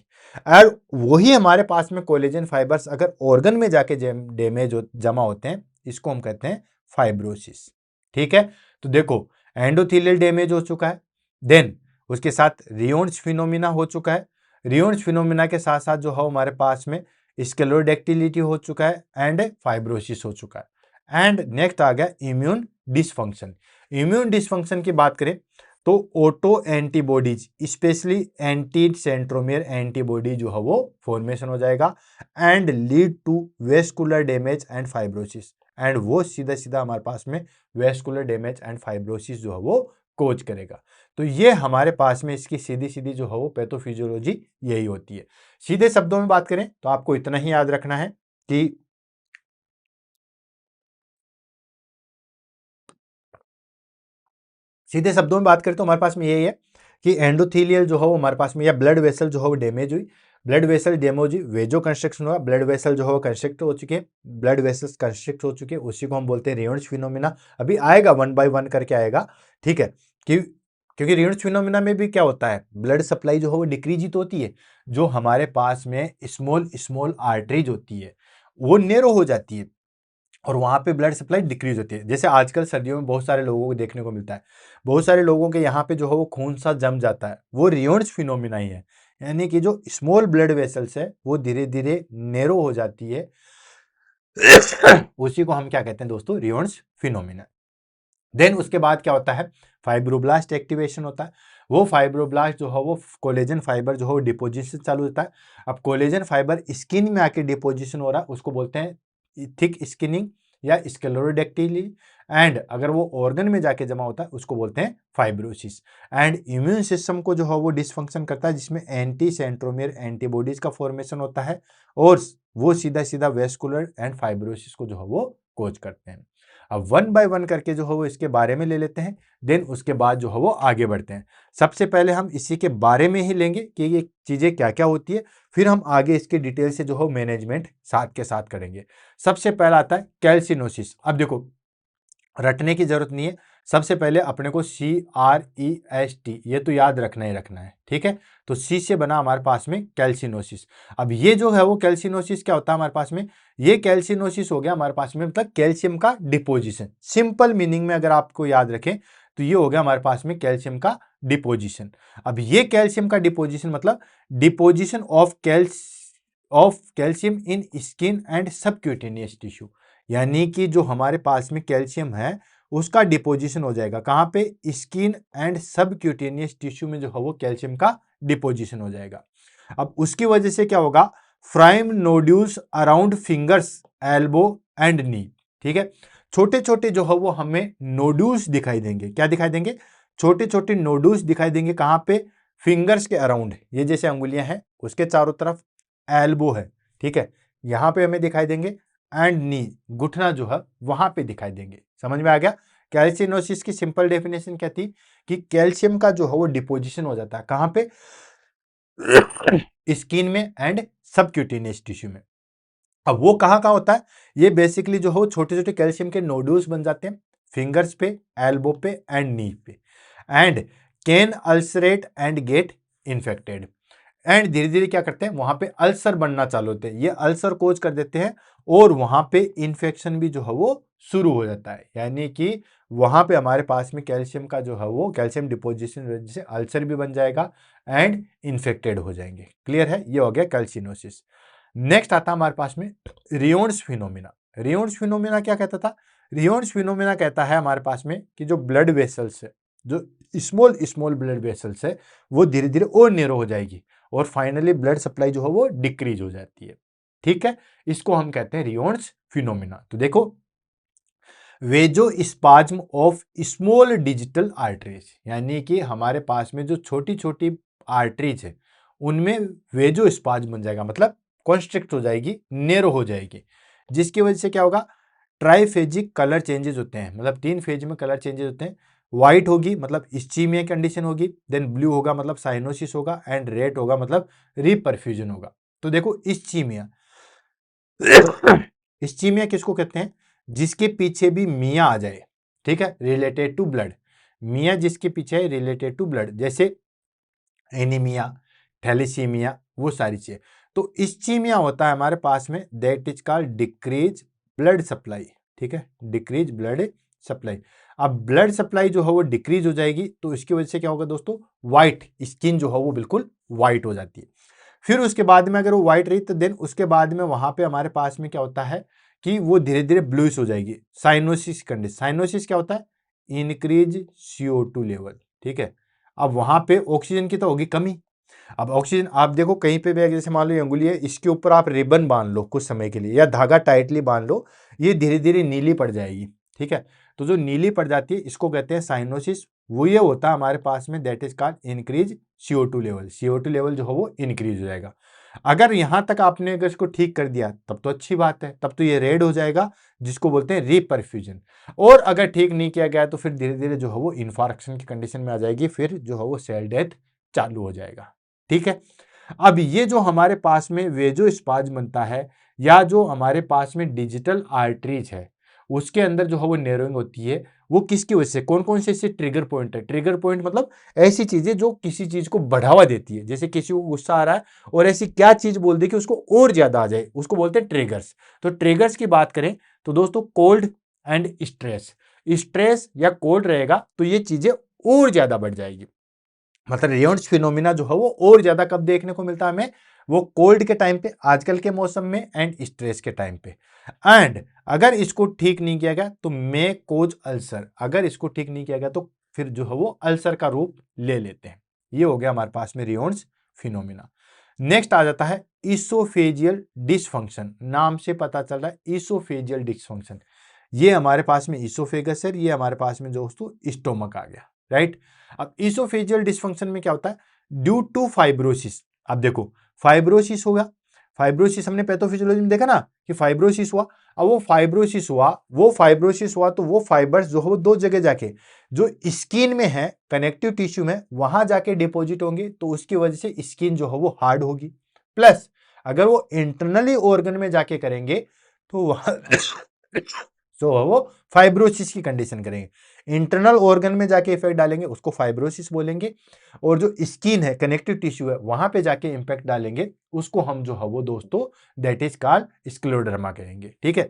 और वही हमारे पास में कोलेजन फाइबर्स अगर ऑर्गन में जाके डैमेज जमा होते हैं, इसको हम कहते हैं फाइब्रोसिस। ठीक है। तो देखो एंडोथेलियल डैमेज हो चुका है, देन उसके साथ रियोन्स फिनोमिना हो चुका है, रियोन्स फिनोमिना के साथ साथ जो है हमारे पास में स्क्लेरोडेक्टिलिटी हो चुका है एंड फाइब्रोसिस हो चुका है। एंड नेक्स्ट आ गया इम्यून डिसफंक्शन। इम्यून डिसफंक्शन की बात करें तो auto antibodies, specially anti centromere antibody जो है वो फॉर्मेशन हो जाएगा and lead to vascular damage and fibrosis. And वो सीधा सीधा हमारे पास में वेस्कुलर डैमेज एंड फाइब्रोसिस जो है वो कोज करेगा। तो ये हमारे पास में इसकी सीधी सीधी जो है वो पैथोफिजियोलॉजी यही होती है। सीधे शब्दों में बात करें तो आपको इतना ही याद रखना है कि सीधे शब्दों में बात करें तो हमारे पास में यही है कि एंडोथेलियल जो है वो हमारे पास में, या ब्लड वेसल जो है वो डैमेज हुई, ब्लड वेसल डैमेज हुई, वेजो कंस्ट्रक्शन हुआ, ब्लड वेसल जो है वो कंस्ट्रक्ट हो चुके हैं, ब्लड वेसल्स कंस्ट्रक्ट हो चुके हैं, उसी को हम बोलते हैं रियोन्स फिनोमिना। अभी आएगा वन बाय वन करके आएगा। ठीक है। कि क्योंकि रियोन्स फिनोमिना में भी क्या होता है, ब्लड सप्लाई जो है वो डिक्रीजित होती है, जो हमारे पास में स्मॉल स्मॉल आर्टरीज होती है वो नेरो हो जाती है और वहां पे ब्लड सप्लाई डिक्रीज होती है। जैसे आजकल सर्दियों में बहुत सारे लोगों को देखने को मिलता है, बहुत सारे लोगों के यहाँ पे जो है वो खून सा जम जाता है, वो रियोन्स फिनोमिना ही है। यानी कि जो स्मॉल ब्लड वेसल्स है वो धीरे धीरे नेरो हो जाती है उसी को हम क्या कहते हैं दोस्तों, रियोन्स फिनोमिना। देन उसके बाद क्या होता है, फाइब्रोब्लास्ट एक्टिवेशन होता है। वो फाइब्रोब्लास्ट जो है वो कोलेजन फाइबर जो है वो डिपोजिशन चालू होता है। अब कोलेजन फाइबर स्किन में आके डिपोजिशन हो रहा है, उसको बोलते हैं थिक स्किनिंग या स्क्लेरोडेक्टिली। एंड अगर वो ऑर्गन में जाके जमा होता है उसको बोलते हैं फाइब्रोसिस। एंड इम्यून सिस्टम को जो है वो डिसफंक्शन करता है, जिसमें एंटी सेंट्रोमियर एंटीबॉडीज का फॉर्मेशन होता है और वो सीधा सीधा वेस्कुलर एंड फाइब्रोसिस को जो है वो कोज करते हैं। अब वन बाय वन करके जो है वो इसके बारे में ले लेते हैं, देन उसके बाद जो है वो आगे बढ़ते हैं। सबसे पहले हम इसी के बारे में ही लेंगे कि ये चीजें क्या क्या होती है, फिर हम आगे इसके डिटेल से जो है मैनेजमेंट साथ के साथ करेंगे। सबसे पहला आता है कैल्सिनोसिस। अब देखो रटने की जरूरत नहीं है, सबसे पहले अपने को CREST ये तो याद रखना ही रखना है। ठीक है। तो सी से बना हमारे पास में कैल्सिनोसिस। अब ये जो है वो कैल्सिनोसिस क्या होता है हमारे पास में, ये कैल्सिनोसिस हो गया हमारे पास में मतलब कैल्शियम का डिपोजिशन। सिंपल मीनिंग में अगर आपको याद रखें तो ये हो गया हमारे पास में कैल्शियम का डिपोजिशन। अब ये कैल्शियम का डिपोजिशन मतलब deposition of calcium in skin and subcutaneous tissue. यानी कि जो हमारे पास में कैल्शियम है उसका डिपोजिशन हो जाएगा कहां पे, स्किन एंड सबक्यूटेनियस टिश्यू में जो है वो कैल्शियम का डिपोजिशन हो जाएगा। अब उसकी वजह से क्या होगा, firm nodules around fingers elbow and knee. ठीक है। छोटे छोटे जो है वो हमें नोड्यूल्स दिखाई देंगे, क्या दिखाई देंगे, छोटे छोटे नोड्यूल्स दिखाई देंगे कहां पे, फिंगर्स के अराउंड, ये जैसे अंगुलियां हैं उसके चारों तरफ, एल्बो है, ठीक है, यहां पे हमें दिखाई देंगे, एंड नी घुटना जो है वहां पे दिखाई देंगे। समझ में आ गया। कैल्सिनोसिस की सिंपल डेफिनेशन क्या थी कि कैल्शियम का जो है वो डिपोजिशन हो जाता है कहां पे, स्किन में एंड सबक्यूटेनियस टिश्यू में। अब वो कहां कहां होता है, ये बेसिकली जो हो छोटे छोटे कैल्शियम के नोड्यूल्स बन जाते हैं फिंगर्स पे, एल्बो पे एंड नी पे, and can ulcerate and get infected. And धीरे धीरे क्या करते हैं, वहां पे अल्सर बनना चालू होते हैं, ये अल्सर कोज कर देते हैं और वहां पे इंफेक्शन भी जो है वो शुरू हो जाता है। यानी कि वहां पे हमारे पास में कैल्शियम का जो है वो कैल्शियम डिपोजिशन वजह से अल्सर भी बन जाएगा एंड इन्फेक्टेड हो जाएंगे। क्लियर है, ये हो गया कैल्सिनोसिस। नेक्स्ट आता है हमारे पास में रियोन्स फिनोमिना। रियोन्स फिनोमिना क्या कहता था, रियोन्स फिनोमिना कहता है हमारे पास में कि जो ब्लड वेसल्स है, जो स्मॉल स्मॉल ब्लड वेसल्स है वो धीरे धीरे और नेरो हो जाएगी और फाइनली ब्लड सप्लाई जो है वो डिक्रीज हो जाती है। ठीक है, इसको हम कहते हैं रियोन्स फिनोमिना। तो देखो vasospasm of small digital arteries, यानी कि हमारे पास में जो छोटी छोटी आर्टरीज है उनमें वेजो स्पाज्म बन जाएगा, मतलब कॉन्स्ट्रिक्ट हो जाएगी, नेरो हो जाएगी, जिसकी वजह से क्या होगा, ट्राइफेजिक कलर चेंजेस होते हैं, मतलब 3 फेज में कलर चेंजेस होते हैं। व्हाइट होगी मतलब इस्चीमिया कंडीशन होगी, देन ब्लू होगा मतलब साइनोसिस होगा, एंड रेड होगा मतलब रिपरफ्यूजन होगा। तो देखो इस्चीमिया इस्चीमिया किसको कहते हैं, जिसके पीछे भी मिया आ जाए, ठीक है, रिलेटेड टू ब्लड। मिया जिसके पीछे है रिलेटेड टू ब्लड, जैसे एनीमिया, थैलेसीमिया, वो सारी चीजें। तो इस्चीमिया होता है हमारे पास में, that is called decrease blood supply, ठीक है, डिक्रीज ब्लड सप्लाई। अब ब्लड सप्लाई जो है वो डिक्रीज हो जाएगी, तो इसकी वजह से क्या होगा दोस्तों, व्हाइट स्किन जो है वो बिल्कुल व्हाइट हो जाती है। फिर उसके बाद में अगर वो व्हाइट रही तो देन उसके बाद में वहां पे हमारे पास में क्या होता है कि वो धीरे धीरे ब्लूइश हो जाएगी, साइनोसिस कंडीशन। साइनोसिस क्या होता है, इंक्रीज CO2 लेवल, ठीक है। अब वहां पे ऑक्सीजन की तो होगी कमी। अब ऑक्सीजन आप देखो कहीं पे भी, जैसे मान लो ये अंगुली है, इसके ऊपर आप रिबन बांध लो कुछ समय के लिए, या धागा टाइटली बांध लो, ये धीरे धीरे नीली पड़ जाएगी, ठीक है। तो जो नीली पड़ जाती है इसको कहते हैं साइनोसिस। वो ये होता है हमारे पास में, that is called increase CO2 level. CO2 level जो है वो इंक्रीज हो जाएगा। अगर यहां तक आपने अगर इसको ठीक कर दिया तब तो अच्छी बात है, तब तो ये रेड हो जाएगा, जिसको बोलते हैं रीपरफ्यूजन। और अगर ठीक नहीं किया गया तो फिर धीरे धीरे जो है वो इन्फार्क्शन की कंडीशन में आ जाएगी, फिर जो है वो सेल डेथ चालू हो जाएगा, ठीक है। अब ये जो हमारे पास में वेजो स्पाज बनता है, या जो हमारे पास में डिजिटल आर्टरीज है, उसके अंदर जो है वो नेरोइंग होती है, वो किसकी वजह से, कौन कौन से इससे ट्रिगर पॉइंट है। ट्रिगर पॉइंट मतलब ऐसी चीजें जो किसी चीज को बढ़ावा देती है, जैसे किसी को गुस्सा आ रहा है और ऐसी क्या चीज बोल दे कि उसको और ज्यादा आ जाए, उसको बोलते हैं ट्रिगर्स। तो ट्रिगर्स की बात करें तो दोस्तों कोल्ड एंड स्ट्रेस, स्ट्रेस या कोल्ड रहेगा तो ये चीजें और ज्यादा बढ़ जाएगी। मतलब रेयॉन्स फिनोमिना जो है वो और ज्यादा कब देखने को मिलता है हमें, वो कोल्ड के टाइम पे, आजकल के मौसम में, एंड स्ट्रेस के टाइम पे। एंड अगर इसको ठीक नहीं किया गया तो मे कोज अल्सर, अगर इसको ठीक नहीं किया गया तो फिर जो है वो अल्सर का रूप ले लेते हैं। ये हो गया हमारे पास में रेयॉन्स फिनोमिना। नेक्स्ट आ जाता है इसोफेजियल डिसफंक्शन, नाम से पता चल रहा है इसोफेजियल डिसफंक्शन। ये हमारे पास में इसोफेगस है, ये हमारे पास में दोस्तों स्टोमक आ गया, राइट। अब इसोफेजियल डिसफंक्शन में क्या होता है, ड्यू टू फाइब्रोसिस। अब देखो फाइब्रोसिस होगा, फाइब्रोसिस हमने पैथोफिजियोलॉजी में देखा ना कि फाइब्रोसिस हुआ। अब वो फाइब्रोसिस हुआ, तो वो फाइबर्स जो है वो दो जगह जाके, जो स्किन में है, कनेक्टिव टिश्यू में, वहां जाके डिपॉजिट होंगे, तो उसकी वजह से स्किन जो है वो हार्ड होगी। प्लस अगर वो इंटरनली ऑर्गन में जाके करेंगे तो वह जो है वो फाइब्रोसिस की कंडीशन करेंगे। इंटरनल ऑर्गन में जाके इफेक्ट डालेंगे उसको फाइब्रोसिस बोलेंगे, और जो स्किन है, कनेक्टिव टिश्यू है, वहां पे जाके इंपैक्ट डालेंगे उसको हम जो है वो दोस्तों दैट इज कॉल्ड स्क्लेरोडर्मा कहेंगे, ठीक है।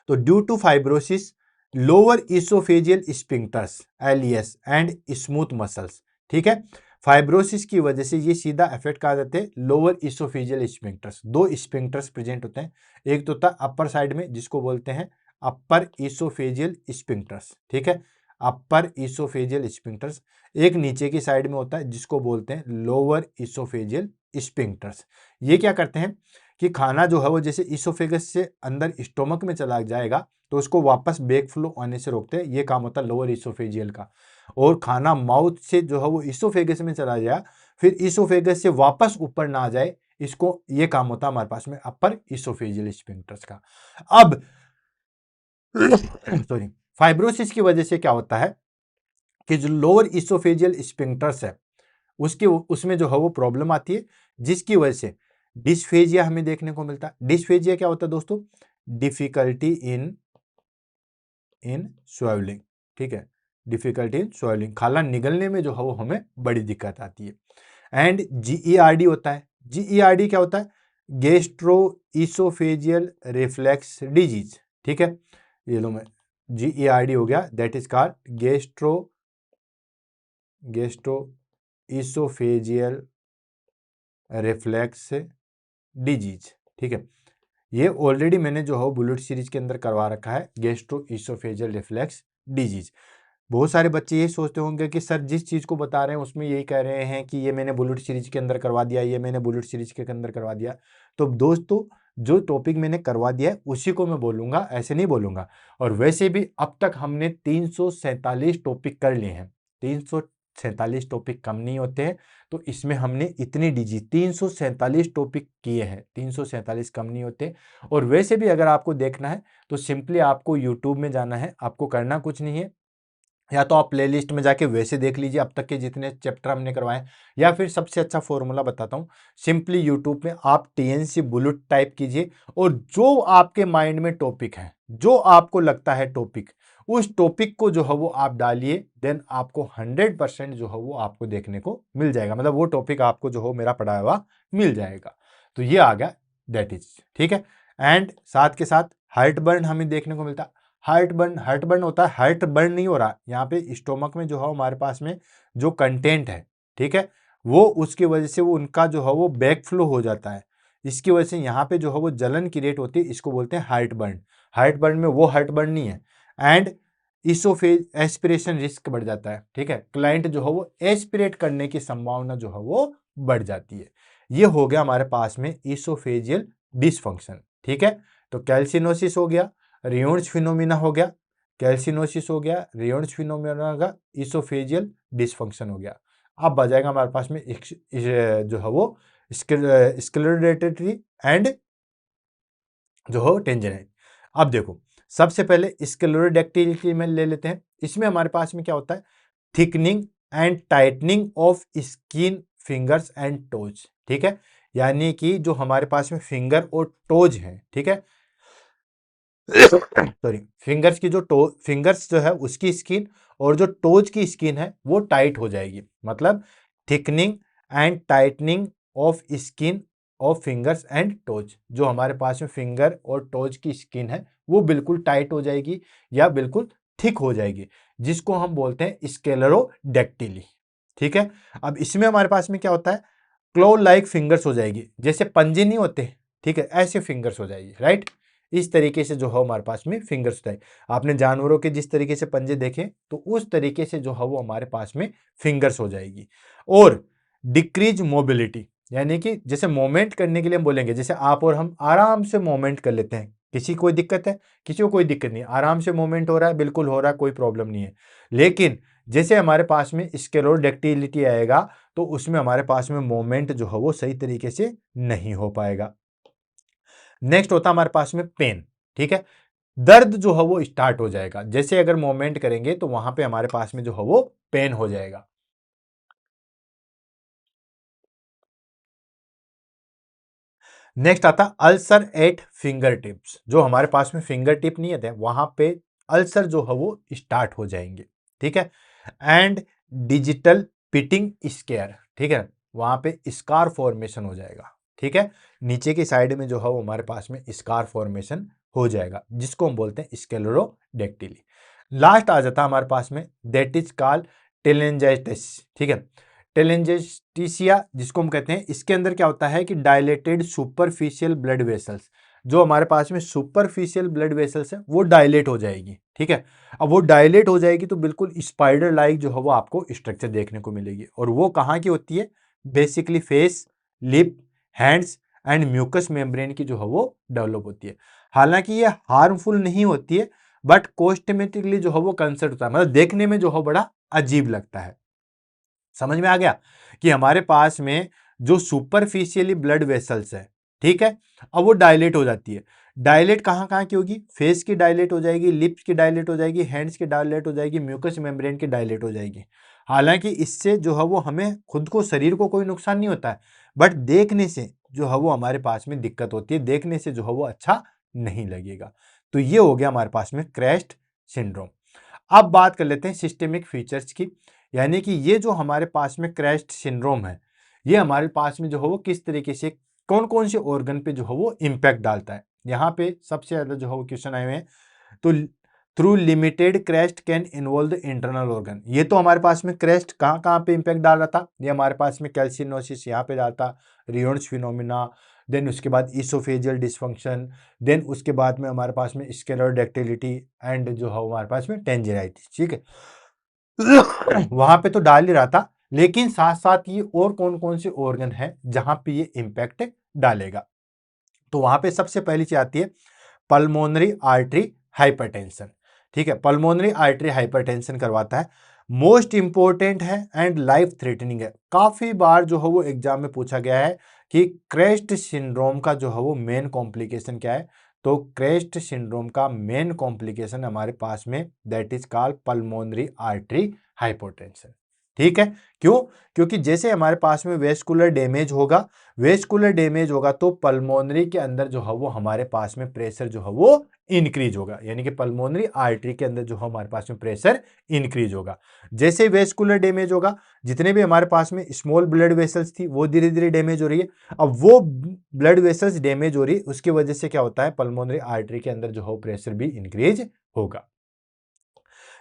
तो due to fibrosis lower oesophageal sphincters LES and smooth muscles, ठीक है। फाइब्रोसिस की वजह से ये सीधा इफेक्ट कहा जाते हैं लोअर इसोफेजियल स्फिंक्टर्स। दो स्फिंक्टर्स प्रेजेंट होते हैं, एक तो होता है अपर साइड में जिसको बोलते हैं अपर इसोफेजियल स्फिंक्टर्स, ठीक है, अपर इसोफेजियल स्फिंक्टर्स। एक नीचे की साइड में होता है जिसको बोलते हैं लोअर इसोफेजियल स्फिंक्टर्स। ये क्या करते हैं कि खाना जो है वो जैसे इसोफेगस से अंदर स्टोमक में चला जाएगा तो उसको वापस बैक फ्लो आने से रोकते हैं, ये काम होता है लोअर इसोफेजियल का। और खाना माउथ से जो है वो इसोफेगस में चला जाए, फिर इसोफेगस से वापस ऊपर ना आ जाए, इसको ये काम होता है हमारे पास में अपर इसोफेजियल स्फिंक्टर्स का। अब सॉरी, फाइब्रोसिस की वजह से क्या होता है कि जो लोअर इसोफेजियल स्फिंक्टर्स है उसके उसमें जो है वो प्रॉब्लम आती है, जिसकी वजह से डिस्फेजिया हमें देखने को मिलता है। डिस्फेजिया क्या होता है दोस्तों, डिफिकल्टी इन स्वेलिंग, ठीक है, डिफिकल्टी इन स्वेलिंग, खाना निगलने में जो है वो हमें बड़ी दिक्कत आती है। एंड GERD होता है। GERD क्या होता है, गेस्ट्रो इसोफेजियल रिफ्लेक्स डिजीज, ठीक है। ये लो मैं GERD हो गया, that is called gastro oesophageal reflex disease, ठीक है। ये ऑलरेडी मैंने जो है बुलेट सीरीज के अंदर करवा रखा है, गेस्ट्रो इसोफेजियल रिफ्लेक्स डिजीज। बहुत सारे बच्चे ये सोचते होंगे कि सर जिस चीज को बता रहे हैं उसमें यही कह रहे हैं कि ये मैंने बुलेट सीरीज के अंदर करवा दिया, ये मैंने बुलेट सीरीज के अंदर करवा दिया। तो दोस्तों जो टॉपिक मैंने करवा दिया है उसी को मैं बोलूँगा, ऐसे नहीं बोलूँगा। और वैसे भी अब तक हमने 347 टॉपिक कर लिए हैं, 347 टॉपिक कम नहीं होते हैं, तो इसमें हमने इतनी डीजी 347 टॉपिक किए हैं, 347 कम नहीं होते। और वैसे भी अगर आपको देखना है तो सिंपली आपको यूट्यूब में जाना है, आपको करना कुछ नहीं है, या तो आप प्लेलिस्ट में जाके वैसे देख लीजिए अब तक के जितने चैप्टर हमने करवाए, या फिर सबसे अच्छा फॉर्मूला बताता हूँ, सिंपली यूट्यूब में आप टीएनसी बुलेट टाइप कीजिए और जो आपके माइंड में टॉपिक है, जो आपको लगता है टॉपिक, उस टॉपिक को जो है वो आप डालिए, देन आपको 100% जो है वो आपको देखने को मिल जाएगा, मतलब वो टॉपिक आपको जो हो मेरा पढ़ाया हुआ मिल जाएगा। तो ये आ गया, दैट इज ठीक है। एंड साथ के साथ हार्ट बर्न हमें देखने को मिलता है। हार्ट बर्न होता है, हार्ट बर्न नहीं हो रहा, यहाँ पे स्टोमक में जो है हमारे पास में जो कंटेंट है, ठीक है, वो उसकी वजह से वो उनका जो है वो बैक फ्लो हो जाता है, इसकी वजह से यहाँ पे जो है वो जलन क्रिएट होती है, इसको बोलते हैं हार्ट बर्न। हार्ट बर्न में वो हार्ट बर्न नहीं है। एंड इसोफेज एस्पिरेशन रिस्क बढ़ जाता है, ठीक है, क्लाइंट जो है वो एस्पिरेट करने की संभावना जो है वो बढ़ जाती है। ये हो गया हमारे पास में इसोफेजियल डिसफंक्शन, ठीक है। तो कैल्सिनोसिस हो गया, रियोन्स फिनोमिना हो गया, कैल्सिनोसिस हो गया, रियोन्स फिनोमिना का, इसोफेजियल डिसफंक्शन हो गया। अब आ जाएगा हमारे पास में जो है वो स्क्लेरोडेटेटरी एंड जो हो टेंजेनाइट। अब देखो, सबसे पहले स्क्लेरोडेक्टिलिटी में ले लेते हैं। इसमें हमारे पास में क्या होता है, thickening and tightening of skin, fingers and toes, ठीक है, यानी कि जो हमारे पास में फिंगर और टोज है, ठीक है, सॉरी, फिंगर्स की जो फिंगर्स जो है उसकी स्किन और जो टोज की स्किन है वो टाइट हो जाएगी, मतलब thickening and tightening of skin of fingers and toes, जो हमारे पास में फिंगर और टोज की स्किन है वो बिल्कुल टाइट हो जाएगी या बिल्कुल थिक हो जाएगी, जिसको हम बोलते हैं स्क्लेरोडेक्टिली, ठीक है। अब इसमें हमारे पास में क्या होता है, क्लो लाइक फिंगर्स हो जाएगी, जैसे पंजे नहीं होते, ठीक है, ऐसे फिंगर्स हो जाएगी, राइट। इस तरीके से जो है हमारे पास में फिंगर्स होता है। आपने जानवरों के जिस तरीके से पंजे देखे तो उस तरीके से जो है वो हमारे पास में फिंगर्स हो जाएगी। और डिक्रीज मोबिलिटी, यानी कि जैसे मोमेंट करने के लिए हम बोलेंगे, जैसे आप और हम आराम से मोमेंट कर लेते हैं, किसी कोई दिक्कत है, किसी को कोई दिक्कत नहीं, आराम से मोमेंट हो रहा है, बिल्कुल हो रहा है, कोई प्रॉब्लम नहीं है। लेकिन जैसे हमारे पास में स्क्लेरोडेक्टिलिटी आएगा तो उसमें हमारे पास में मोमेंट जो है वो सही तरीके से नहीं हो पाएगा। नेक्स्ट होता है हमारे पास में पेन, ठीक है, दर्द जो है वो स्टार्ट हो जाएगा, जैसे अगर मोमेंट करेंगे तो वहां पे हमारे पास में जो है वो पेन हो जाएगा। नेक्स्ट आता अल्सर एट फिंगर टिप्स, जो हमारे पास में फिंगर टिप नहीं है वहां पे अल्सर जो है वो स्टार्ट हो जाएंगे, ठीक है। एंड डिजिटल पिटिंग स्केयर, ठीक है, वहां पे स्कार फॉर्मेशन हो जाएगा, ठीक है, नीचे की साइड में जो है वो हमारे पास में स्कार फॉर्मेशन हो जाएगा, जिसको हम बोलते हैं स्क्लेरोडेक्टिली। लास्ट आ जाता है हमारे पास में, दैट इज कॉल्ड टेलेंजाइटिस, ठीक है, टेलेंजेस्टिसिया जिसको हम कहते हैं, इसके अंदर क्या होता है कि डायलेटेड सुपरफिशियल ब्लड वेसल्स, जो हमारे पास में सुपरफिशियल ब्लड वेसल्स है वो डायलेट हो जाएगी, ठीक है। अब वो डायलेट हो जाएगी तो बिल्कुल स्पाइडर लाइक जो है वो आपको स्ट्रक्चर देखने को मिलेगी, और वो कहाँ की होती है, basically face, lip, hands and mucous membrane की जो है वो डेवलप होती है। हालांकि ये हार्मफुल नहीं होती है, बट कॉस्मेटिकली जो है वो कंसर्ट होता है, मतलब देखने में जो है बड़ा अजीब लगता है। समझ में आ गया कि हमारे पास में जो सुपरफिशियली ब्लड वेसल्स है, ठीक है, अब वो डायलेट हो जाती है। डायलेट कहाँ कहाँ की होगी, फेस की डायलेट हो जाएगी, लिप्स की डायलेट हो जाएगी, हैंड्स की डायलेट हो जाएगी, म्यूकस मेम्ब्रेन की डायलेट हो जाएगी। हालांकि इससे जो है वो हमें खुद को, शरीर को कोई नुकसान नहीं होता है, बट देखने से जो है वो हमारे पास में दिक्कत होती है, देखने से जो है वो अच्छा नहीं लगेगा। तो ये हो गया हमारे पास में क्रेस्ट सिंड्रोम। अब बात कर लेते हैं सिस्टेमिक फीचर्स की, यानी कि ये जो हमारे पास में क्रेस्ट सिंड्रोम है, ये हमारे पास में जो है वो किस तरीके से, कौन कौन से ऑर्गन पे जो है वो इम्पैक्ट डालता है। यहाँ पे सबसे ज्यादा जो है वो क्वेश्चन आए हुए हैं, तो through limited crest can involve the internal organ, ये तो हमारे पास में क्रेस्ट कहाँ कहाँ पे इम्पैक्ट डाल रहा था, ये हमारे पास में कैल्सिनोसिस यहाँ पे डालता, रियोन्स फिनोमिना, देन उसके बाद इसोफेजियल डिसफंक्शन, देन उसके बाद में हमारे पास में स्क्लेरोडेक्टिलिटी एंड जो है हमारे पास में टेंजेराइटिस, ठीक है। वहां पे तो डाल ही रहा था, लेकिन साथ साथ ये और कौन कौन से ऑर्गन है जहां पे ये इंपैक्ट डालेगा। तो वहां पे सबसे पहली चीज आती है पल्मोनरी आर्टरी हाइपरटेंशन। ठीक है, पल्मोनरी आर्टरी हाइपरटेंशन करवाता है, मोस्ट इंपॉर्टेंट है एंड लाइफ थ्रेटनिंग है। काफी बार जो है वो एग्जाम में पूछा गया है कि क्रेस्ट सिंड्रोम का जो है वो मेन कॉम्प्लिकेशन क्या है। तो क्रेस्ट सिंड्रोम का मेन कॉम्प्लिकेशन हमारे पास में that is called pulmonary artery hypotension. ठीक है, क्यों? क्योंकि जैसे हमारे पास में वेस्कुलर डैमेज होगा तो पल्मोनरी के अंदर जो है वो हमारे पास में प्रेशर जो है वो इंक्रीज होगा, यानी कि पल्मोनरी आर्टरी के अंदर जो है हमारे पास में प्रेशर इंक्रीज होगा। जैसे वेस्कुलर डैमेज होगा, जितने भी हमारे पास में स्मॉल ब्लड वेसल्स थी वो धीरे धीरे डैमेज हो रही है। अब वो ब्लड वेसल्स डैमेज हो रही है, उसकी वजह से क्या होता है, पल्मोनरी आर्टरी के अंदर जो है प्रेशर भी इंक्रीज होगा।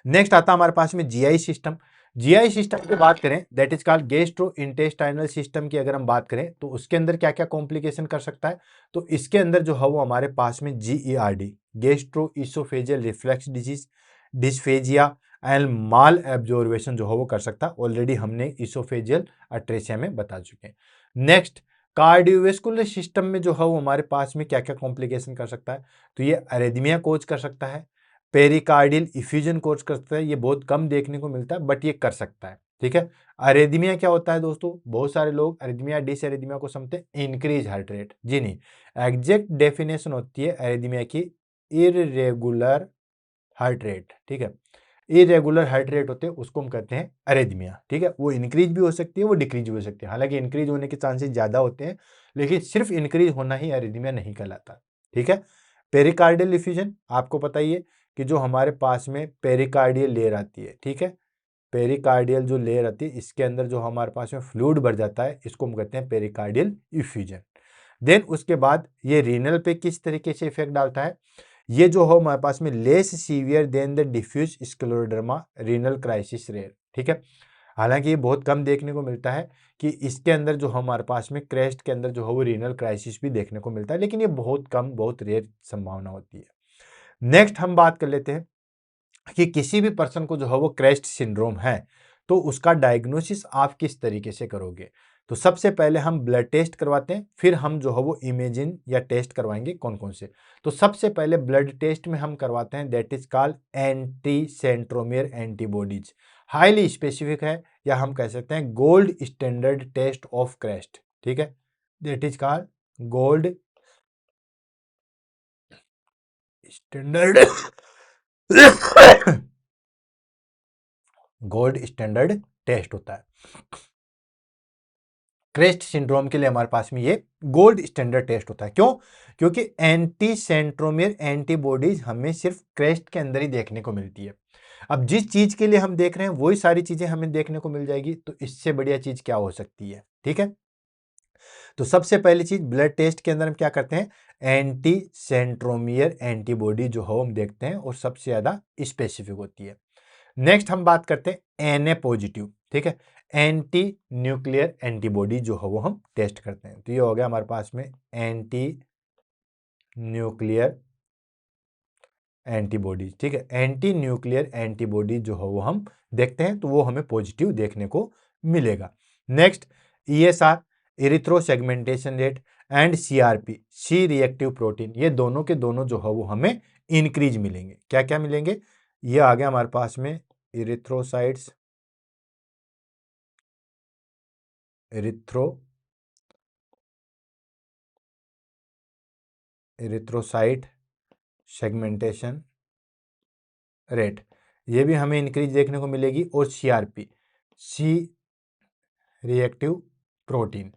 नेक्स्ट आता है हमारे पास में जीआई सिस्टम। जीआई सिस्टम की बात करें that is called gastro intestinal system की अगर हम बात करें तो उसके अंदर क्या क्या कॉम्प्लिकेशन कर सकता है। तो इसके अंदर जो है वो हमारे पास में GERD, gastro esophageal reflux disease, dysphagia and malabsorption जो है वो कर सकता है। ऑलरेडी हमने इसोफेजियल अट्रेसिया में बता चुके हैं। नेक्स्ट, कार्डियोवेस्कुलर सिस्टम में जो है वो हमारे पास में क्या क्या कॉम्प्लिकेशन कर सकता है। तो ये अरेदमिया कोज कर सकता है, पेरिकार्डियल इफ्यूजन कोज कर सकता है। ये बहुत कम देखने को मिलता है बट ये कर सकता है। ठीक है, अरेदमिया क्या होता है दोस्तों, बहुत सारे लोग अरेदमिया डिस अरेदमिया को समझते हैं इंक्रीज हार्ट रेट। जी नहीं, एग्जैक्ट डेफिनेशन होती है अरेदमिया की इररेगुलर हार्ट रेट। ठीक है, इरेगुलर हार्ट रेट होते हैं उसको हम कहते हैं अरेदमिया। ठीक है, वो इंक्रीज भी हो सकती है, वो डिक्रीज भी हो सकती है। हालांकि इंक्रीज होने के चांसेस ज्यादा होते हैं, लेकिन सिर्फ इंक्रीज होना ही अरेदमिया नहीं कहलाता। ठीक है, पेरिकार्डियल इफ्यूजन आपको पता ही है कि जो हमारे पास में पेरिकार्डियल लेयर आती है। ठीक है, पेरिकार्डियल जो लेयर आती है इसके अंदर जो हमारे पास में फ्लूइड भर जाता है, इसको हम कहते हैं पेरिकार्डियल इफ्यूजन। देन उसके बाद ये रीनल पे किस तरीके से इफेक्ट डालता है, ये जो हो हमारे पास में less severe than the diffuse scleroderma, renal crisis rare. ठीक है, हालांकि ये बहुत कम देखने को मिलता है कि इसके अंदर जो हमारे पास में क्रेस्ट के अंदर जो है वो रीनल क्राइसिस भी देखने को मिलता है, लेकिन ये बहुत कम, बहुत रेयर संभावना होती है। नेक्स्ट हम बात कर लेते हैं कि किसी भी पर्सन को जो है वो क्रेस्ट सिंड्रोम है तो उसका डायग्नोसिस आप किस तरीके से करोगे। तो सबसे पहले हम ब्लड टेस्ट करवाते हैं, फिर हम जो है वो इमेजिन या टेस्ट करवाएंगे कौन कौन से। तो सबसे पहले ब्लड टेस्ट में हम करवाते हैं that is called anti centromere antibodies, highly specific है, या हम कह सकते हैं gold standard test of CREST. ठीक है, that is called gold standard gold standard test होता है क्रेस्ट सिंड्रोम के लिए। हमारे पास में ये गोल्ड स्टैंडर्ड टेस्ट होता है। क्यों? क्योंकि एंटी सेंट्रोमियर एंटीबॉडीज हमें सिर्फ क्रेस्ट के अंदर ही देखने को मिलती है। अब जिस चीज के लिए हम देख रहे हैं वही सारी चीजें हमें देखने को मिल जाएगी, तो इससे बढ़िया चीज क्या हो सकती है। ठीक है, तो सबसे पहली चीज ब्लड टेस्ट के अंदर हम क्या करते हैं, एंटी सेंट्रोमियर एंटीबॉडी जो हो हम देखते हैं और सबसे ज्यादा स्पेसिफिक होती है। नेक्स्ट हम बात करते हैं एनए पॉजिटिव। ठीक है, एंटी न्यूक्लियर एंटीबॉडी जो है वो हम टेस्ट करते हैं। तो ये हो गया हमारे पास में एंटी न्यूक्लियर एंटीबॉडी। ठीक है, एंटी न्यूक्लियर एंटीबॉडी जो है वो हम देखते हैं, तो वो हमें पॉजिटिव देखने को मिलेगा। Next, ESR, erythro sedimentation rate, and CRP, C reactive protein, ये दोनों के दोनों जो है वो हमें इंक्रीज मिलेंगे। क्या क्या मिलेंगे, ये आ गया हमारे पास में इरिथ्रोसाइट्स, इरिथ्रोसाइट सेगमेंटेशन रेट, ये भी हमें इंक्रीज देखने को मिलेगी। और सीआरपी, सी रिएक्टिव प्रोटीन,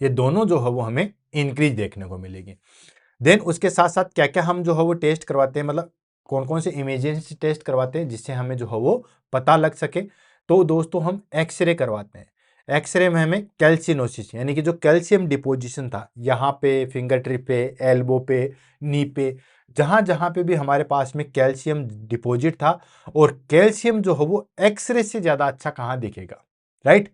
ये दोनों जो है वो हमें इंक्रीज देखने को मिलेगी। देन उसके साथ साथ क्या क्या हम जो है वो टेस्ट करवाते हैं, मतलब कौन कौन से इमरजेंसी टेस्ट करवाते हैं जिससे हमें जो है वो पता लग सके। तो दोस्तों हम एक्सरे करवाते हैं। एक्सरे में हमें कैल्सिनोसिस, यानी कि जो कैल्शियम डिपोजिशन था यहाँ पे, फिंगर टिप पे, एल्बो पे, नी पे, जहां जहां पे भी हमारे पास में कैल्शियम डिपॉजिट था, और कैल्शियम जो है वो एक्सरे से ज्यादा अच्छा कहाँ दिखेगा, राइट।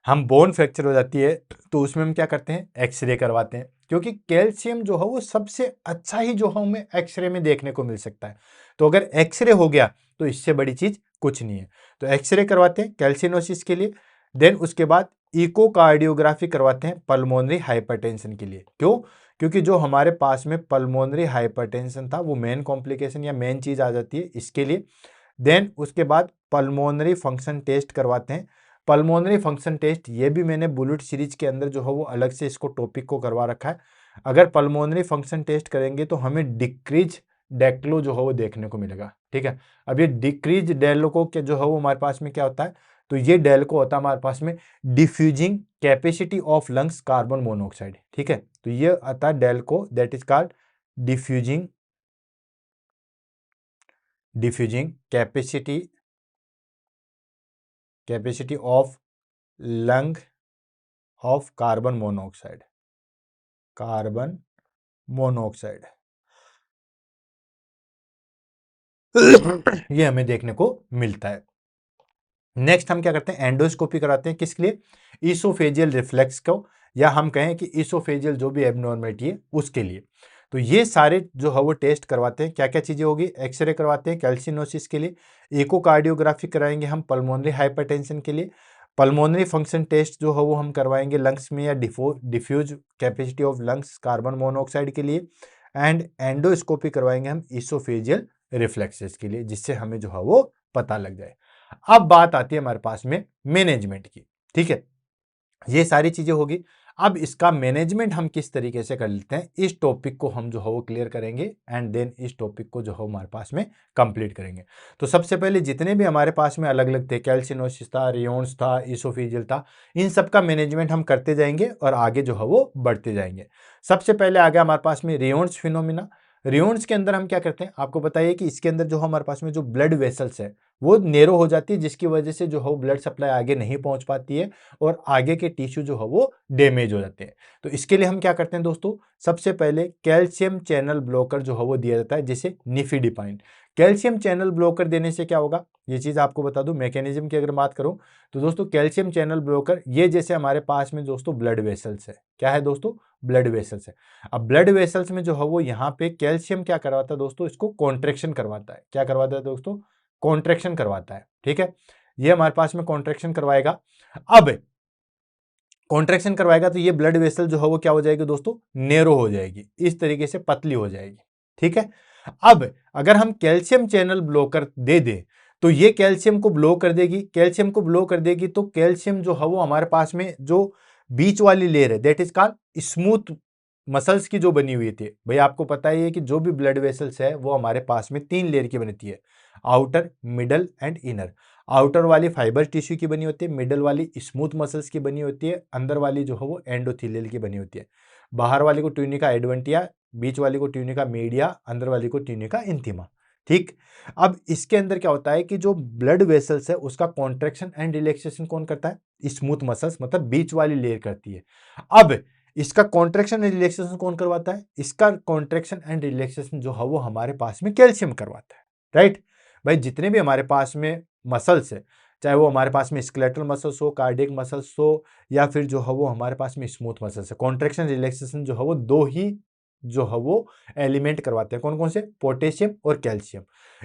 हम बोन फ्रैक्चर हो जाती है तो उसमें हम क्या करते हैं, एक्सरे करवाते हैं, क्योंकि कैल्शियम जो है वो सबसे अच्छा ही जो है हमें एक्सरे में देखने को मिल सकता है। तो अगर एक्सरे हो गया तो इससे बड़ी चीज कुछ नहीं है। तो एक्सरे करवाते हैं कैल्सिनोसिस के लिए। देन उसके बाद इकोकार्डियोग्राफी करवाते हैं पल्मोनरी हाइपरटेंशन के लिए। क्यों? क्योंकि जो हमारे पास में पल्मोनरी हाइपरटेंशन था वो मेन कॉम्प्लिकेशन या मेन चीज आ जाती है इसके लिए। देन उसके बाद पल्मोनरी फंक्शन टेस्ट करवाते हैं। पल्मोनरी फंक्शन टेस्ट ये भी मैंने बुलेट सीरीज के अंदर जो है वो अलग से इसको टॉपिक को करवा रखा है। अगर पल्मोनरी फंक्शन टेस्ट करेंगे तो हमें डिक्रीज डेक्लो जो है वो देखने को मिलेगा। ठीक है, अब ये डिक्रीज डेल्को के जो है वो हमारे पास में क्या होता है, तो ये डेल्को होता है हमारे पास में diffusing capacity of lungs carbon monoxide. ठीक है, तो ये आता है DLCO, that is called diffusing diffusing capacity of lung of carbon monoxide ये हमें देखने को मिलता है। नेक्स्ट हम क्या करते हैं, एंडोस्कोपी कराते हैं किसके लिए, ईसोफेजियल रिफ्लेक्स को, या हम कहें कि ईसोफेजियल जो भी एबनॉर्मेलिटी है उसके लिए। तो ये सारे जो है वो टेस्ट करवाते हैं। क्या क्या चीजें होगी, एक्सरे करवाते हैं कैल्सिनोसिस के लिए, इकोकार्डियोग्राफी कराएंगे हम पल्मोनरी हाइपरटेंशन के लिए, पल्मोनरी फंक्शन टेस्ट जो है वो हम करवाएंगे लंग्स में या diffuse capacity of lungs carbon monoxide के लिए, एंड एंडोस्कोपी करवाएंगे हम ईसोफेजियल रिफ्लेक्सेस के लिए, जिससे हमें जो है वो पता लग जाए। अब बात आती है हमारे पास में मैनेजमेंट की। ठीक है, ये सारी चीजें होगी। अब इसका मैनेजमेंट हम किस तरीके से कर लेते हैं, इस टॉपिक को हम जो है वो क्लियर करेंगे एंड देन इस टॉपिक को जो है हमारे पास में कंप्लीट करेंगे। तो सबसे पहले जितने भी हमारे पास में अलग अलग थे, कैल्सिनोसिस था, रियोन्स था, इसोफिजियल था, इन सब का मैनेजमेंट हम करते जाएंगे और आगे जो है वो बढ़ते जाएंगे। सबसे पहले आ गया हमारे पास में रियोन्स फिनोमिना। रियोन्स के अंदर हम क्या करते हैं, आपको बताइए कि इसके अंदर जो हमारे पास में जो ब्लड वेसल्स है वो नेरो हो जाती है, जिसकी वजह से जो है ब्लड सप्लाई आगे नहीं पहुंच पाती है और आगे के टिश्यू जो है वो डैमेज हो जाते हैं। तो इसके लिए हम क्या करते हैं दोस्तों, सबसे पहले कैल्शियम चैनल ब्लॉकर जो है वो दिया जाता है, जैसे निफिडिपाइन। कैल्शियम चैनल ब्लॉकर देने से क्या होगा, ये चीज आपको बता दूं, मैकेनिज्म की अगर बात करूं तो दोस्तों कैल्शियम चैनल ब्लॉकर ये जैसे हमारे पास में दोस्तों ब्लड वेसल्स है, क्या है दोस्तों, ब्लड वेसल्स है। अब ब्लड वेसल्स में जो है वो यहाँ पे कैल्शियम क्या करवाता है दोस्तों, इसको कॉन्ट्रेक्शन करवाता है। क्या करवाता है दोस्तों, कॉन्ट्रेक्शन करवाता है। ठीक है, ये हमारे पास में कॉन्ट्रेक्शन करवाएगा। अब कॉन्ट्रेक्शन करवाएगा तो ये ब्लड वेसल जो है वो क्या हो जाएगी दोस्तों, नेरो हो जाएगी, इस तरीके से पतली हो जाएगी। ठीक है, अब अगर हम कैल्शियम चैनल ब्लॉकर दे दें तो ये कैल्शियम को ब्लॉक कर देगी। कैल्शियम को ब्लॉक कर देगी तो कैल्शियम जो है वो हमारे पास में जो बीच वाली लेयर है, that is called smooth muscles की जो बनी हुई थी। भाई आपको पता ही है कि जो भी ब्लड वेसल्स है वो हमारे पास में 3 लेयर की बनती है, outer, middle and inner. Outer वाली फाइबर टिश्यू की बनी होती है, मिडल वाली स्मूथ मसल्स की बनी होती है, अंदर वाली जो है वो एंडोथेलियल की बनी होती है। बाहर वाली को ट्यूनिका एडवेंटिया, बीच वाली को ट्यूनिका मीडिया, अंदर वाली को ट्यूनिका इंथिमा। ठीक, अब इसके अंदर क्या होता है कि जो ब्लड वेसल्स है उसका कॉन्ट्रेक्शन एंड रिलैक्सेशन कौन करता है, स्मूथ मसल्स मतलब बीच वाली लेयर करती है। अब इसका कॉन्ट्रेक्शन एंड रिलैक्सेशन कौन करवाता है, इसका कॉन्ट्रेक्शन एंड रिलैक्सेशन जो है वो हमारे पास में कैल्शियम करवाता है। राइट, भाई जितने भी हमारे पास में मसल्स है, चाहे वो हमारे पास में स्केलेटल मसल्स हो, कार्डियक मसल्स हो, या फिर जो है वो हमारे पास में स्मूथ मसल्स है, कॉन्ट्रेक्शन रिलैक्सेशन जो है वो दो ही जो है वो एलिमेंट करवाते हैं। कौन कौन से, पोटेशियम और कैल्शियम।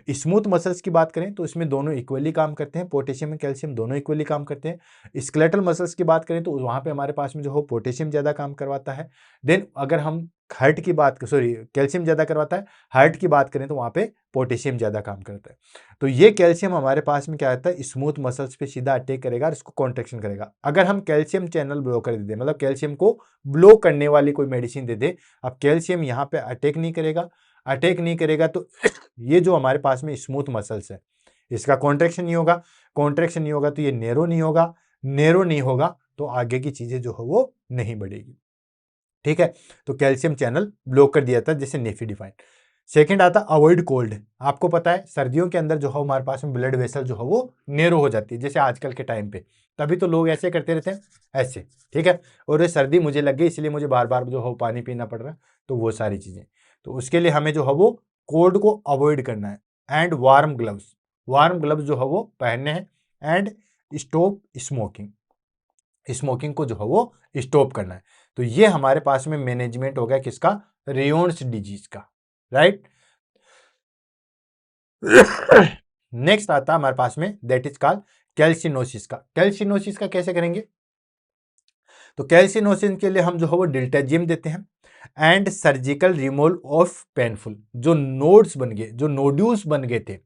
स्मूथ मसल्स की बात करें तो इसमें दोनों इक्वली काम करते हैं, पोटेशियम और कैल्शियम दोनों इक्वली काम करते हैं। स्केलेटल मसल्स की बात करें तो वहां पे हमारे पास में जो हो पोटेशियम ज्यादा काम करवाता है। देन अगर हम हार्ट की बात, सॉरी कैल्शियम ज्यादा करवाता है, हार्ट की बात करें तो वहां पे पोटेशियम ज्यादा काम करता है। तो ये कैल्शियम हमारे पास में क्या आता है, स्मूथ मसल्स पे सीधा अटैक करेगा और इसको कॉन्ट्रेक्शन करेगा। अगर हम कैल्शियम चैनल ब्लॉकर दे दें, मतलब कैल्शियम को ब्लॉक करने वाली कोई मेडिसिन दे दे, अब कैल्शियम यहाँ पे अटैक नहीं करेगा। अटैक नहीं करेगा तो ये जो हमारे पास में स्मूथ मसल्स है इसका कॉन्ट्रेक्शन नहीं होगा, कॉन्ट्रेक्शन नहीं होगा तो ये नेरो नहीं होगा, नेरो नहीं होगा तो आगे की चीजें जो है वो नहीं बढ़ेगी। ठीक है, तो कैल्शियम चैनल ब्लॉक कर दिया था जैसे नेफिडिफाइन। सेकंड आता अवॉइड कोल्ड। आपको पता है सर्दियों के अंदर जो है हमारे पास में ब्लड वेसल जो है वो नेरो हो जाती है, जैसे आजकल के टाइम पे। तभी तो लोग ऐसे करते रहते हैं, ऐसे। ठीक है, और ये सर्दी मुझे लग गई इसलिए मुझे बार बार जो है पानी पीना पड़ रहा है, तो वो सारी चीजें। तो उसके लिए हमें जो है वो कोल्ड को अवॉइड करना है। And warm gloves, warm gloves जो है वो पहनने हैं। एंड स्टॉप स्मोकिंग, स्मोकिंग को जो है वो स्टॉप करना है। तो ये हमारे पास में मैनेजमेंट हो गया किसका, रेयोन्स डिजीज का। राइट, नेक्स्ट आता है हमारे पास में दैट इज कॉल्ड कैल्सिनोसिस का। कैल्सिनोसिस का कैसे करेंगे, तो कैल्सिनोसिस के लिए हम जो है वो डिल्टाजियम देते हैं and surgical removal of painful, जो नोड्स बन गए, जो नोड्यूल्स बन गए थे,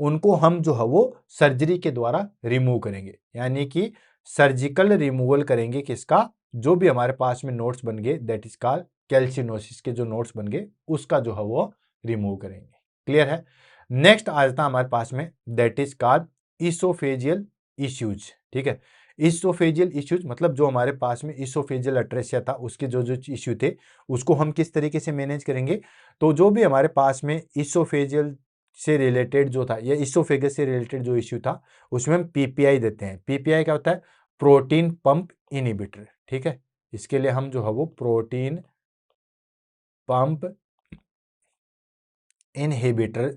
उनको हम जो है वो सर्जरी के द्वारा रिमूव करेंगे, यानी कि सर्जिकल रिमूवल करेंगे किसका, जो भी हमारे पास में नोड्स बन गए, दैट इज कॉल्ड कैल्सिनोसिस के जो नोड्स बन गए उसका जो है वो रिमूव करेंगे। क्लियर है। नेक्स्ट आ जाता है हमारे पास में, that is called oesophageal issues. ठीक है, इसोफेजियल इश्यूज मतलब जो हमारे पास में इसोफेजियल अट्रेसिया था उसके जो जो इश्यू थे उसको हम किस तरीके से मैनेज करेंगे। तो जो भी हमारे पास में इसोफेजियल से रिलेटेड जो था या इसोफेगस से रिलेटेड जो इश्यू था उसमें हम पीपीआई देते हैं। पीपीआई क्या होता है, प्रोटीन पंप इनहिबिटर। ठीक है, इसके लिए हम जो है वो प्रोटीन पंप इनहिबिटर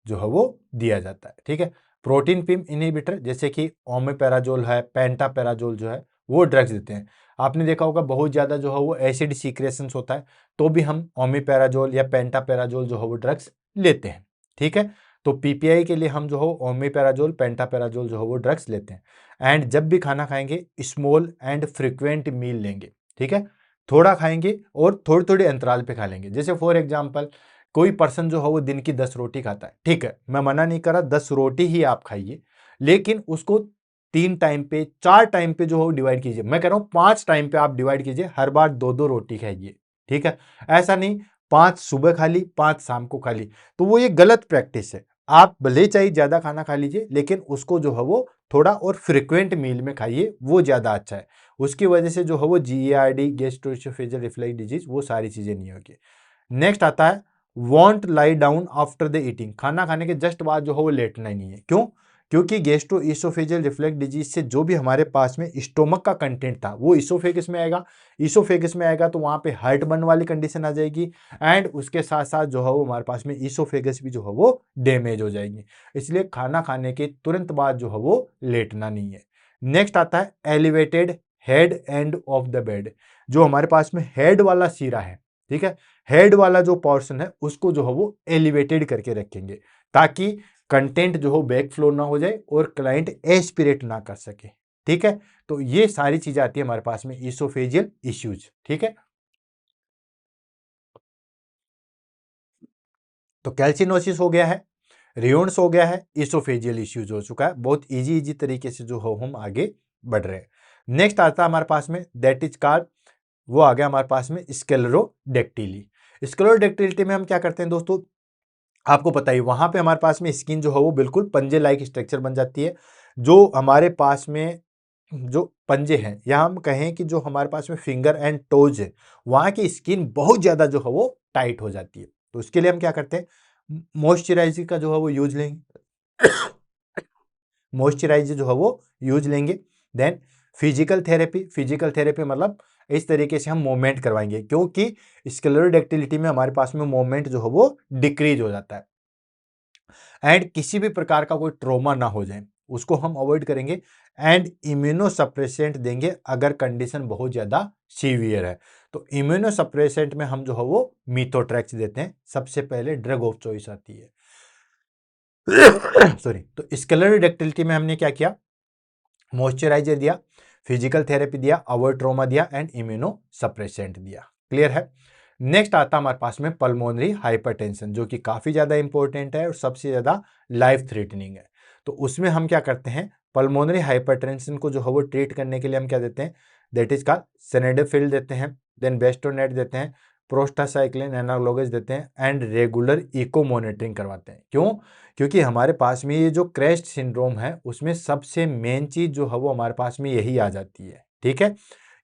जो है वो दिया जाता है। ठीक है, प्रोटीन पिम इनहिबिटर जैसे कि ओमेपैराजोल है, पेंटापैराजोल जो है वो ड्रग्स देते हैं। आपने देखा होगा बहुत ज़्यादा जो है वो एसिड सीक्रेशंस होता है तो भी हम ओमेपैराजोल या पेंटापैराजोल जो है वो ड्रग्स लेते हैं। ठीक है, तो पीपीआई के लिए हम जो है ओमेपैराजोल पेंटापैराजोल जो है वो ड्रग्स लेते हैं। एंड जब भी खाना खाएंगे स्मॉल एंड फ्रिक्वेंट मील लेंगे। ठीक है, थोड़ा खाएंगे और थोड़ी थोड़ी अंतराल पे खा लेंगे। जैसे फॉर एग्जाम्पल कोई पर्सन जो है वो दिन की 10 रोटी खाता है, ठीक है, मैं मना नहीं कर रहा 10 रोटी ही आप खाइए, लेकिन उसको 3 टाइम पे 4 टाइम पे जो हो डिवाइड कीजिए। मैं कह रहा हूं 5 टाइम पे आप डिवाइड कीजिए, हर बार 2-2 रोटी खाइए। ठीक है, ऐसा नहीं 5 सुबह खा ली 5 शाम को खा ली, तो वो ये गलत प्रैक्टिस है। आप भले चाहे ज्यादा खाना खा लीजिए लेकिन उसको जो है वो थोड़ा और फ्रिक्वेंट मील में खाइए, वो ज्यादा अच्छा है। उसकी वजह से जो है वो जीईआरडी, गैस्ट्रोएसोफेजियल रिफ्लक्स डिजीज, वो सारी चीजें नहीं होगी। नेक्स्ट आता है want lie down after the eating, खाना खाने के जस्ट बाद जो है वो लेटना ही नहीं है। क्यों? क्योंकि गैस्ट्रो इसोफेजियल रिफ्लक्स डिजीज से जो भी हमारे पास में स्टोमक का कंटेंट था वो इसोफेगस में आएगा। इसोफेगस में आएगा तो वहां पे हार्ट बर्न वाली कंडीशन आ जाएगी एंड उसके साथ साथ जो है वो हमारे पास में इसोफेगस भी जो है वो डैमेज हो जाएगी। इसलिए खाना खाने के तुरंत बाद जो है वो लेटना नहीं है। नेक्स्ट आता है elevated head end of the bed, जो हमारे पास में हेड वाला सीरा है, ठीक है, हेड वाला जो पोर्शन है उसको जो है वो एलिवेटेड करके रखेंगे ताकि कंटेंट जो हो बैक फ्लो ना हो जाए और क्लाइंट एस्पिरेट ना कर सके। ठीक है, तो ये सारी चीजें आती है हमारे पास में इसोफेजियल इश्यूज। ठीक है, तो कैल्सिनोसिस हो गया है, रियोन्स हो गया है, इसोफेजियल इश्यूज हो चुका है। बहुत इजी इजी तरीके से जो हो हम आगे बढ़ रहे हैं। नेक्स्ट आता है हमारे पास में दैट इज कॉल्ड, वो आ गया हमारे पास में स्क्लेरोडेक्टिली। स्क्लेरोडेक्टिलिटी में हम क्या करते हैं दोस्तों, आपको पता ही वहां पे हमारे पास में स्किन जो है वो बिल्कुल पंजे लाइक स्ट्रक्चर बन जाती है। जो हमारे पास में जो पंजे हैं या हम कहें कि जो हमारे पास में फिंगर एंड टोज है वहां की स्किन बहुत ज्यादा जो है वो टाइट हो जाती है। तो उसके लिए हम क्या करते हैं, मॉइस्चराइजर का जो है वो यूज लेंगे। मॉइस्चराइजर जो है वो यूज लेंगे। Then physical therapy, physical therapy मतलब इस तरीके से हम मूवमेंट करवाएंगे क्योंकि स्क्लेरोडेक्टिलिटी में हमारे पास में मूवमेंट जो है वो डिक्रीज हो जाता है एंड किसी भी प्रकार का कोई ट्रोमा ना हो जाए उसको हम अवॉइड करेंगे एंड इम्यूनोसप्रेसेंट देंगे अगर कंडीशन बहुत ज्यादा सीवियर है। तो इम्यूनोसप्रेसेंट में हम जो है वो मीथोट्रेक्स देते हैं, सबसे पहले ड्रग ऑफ चॉइस आती है। सॉरी, तो स्क्लेरोडेक्टिलिटी में हमने क्या किया, मॉइस्चराइजर दिया, फिजिकल थेरेपी दिया, अवॉइड ट्रोमा दिया एंड इम्यूनो सप्रेसेंट दिया। क्लियर है। नेक्स्ट आता हमारे पास में पल्मोनरी हाइपरटेंशन, जो कि काफी ज्यादा इंपॉर्टेंट है और सबसे ज्यादा लाइफ थ्रेटनिंग है। तो उसमें हम क्या करते हैं, पल्मोनरी हाइपरटेंशन को जो है वो ट्रीट करने के लिए हम क्या देते हैं, दैट इज का सिनेडोफिल देते हैं, देन बेस्टोनेट देते हैं, प्रोस्टासाइक्लिन एनालॉगस देते हैं एंड रेगुलर इको मॉनिटरिंग करवाते हैं। क्यों? क्योंकि हमारे पास में ये जो क्रेस्ट सिंड्रोम है उसमें सबसे मेन चीज जो है वो हमारे पास में यही आ जाती है। ठीक है,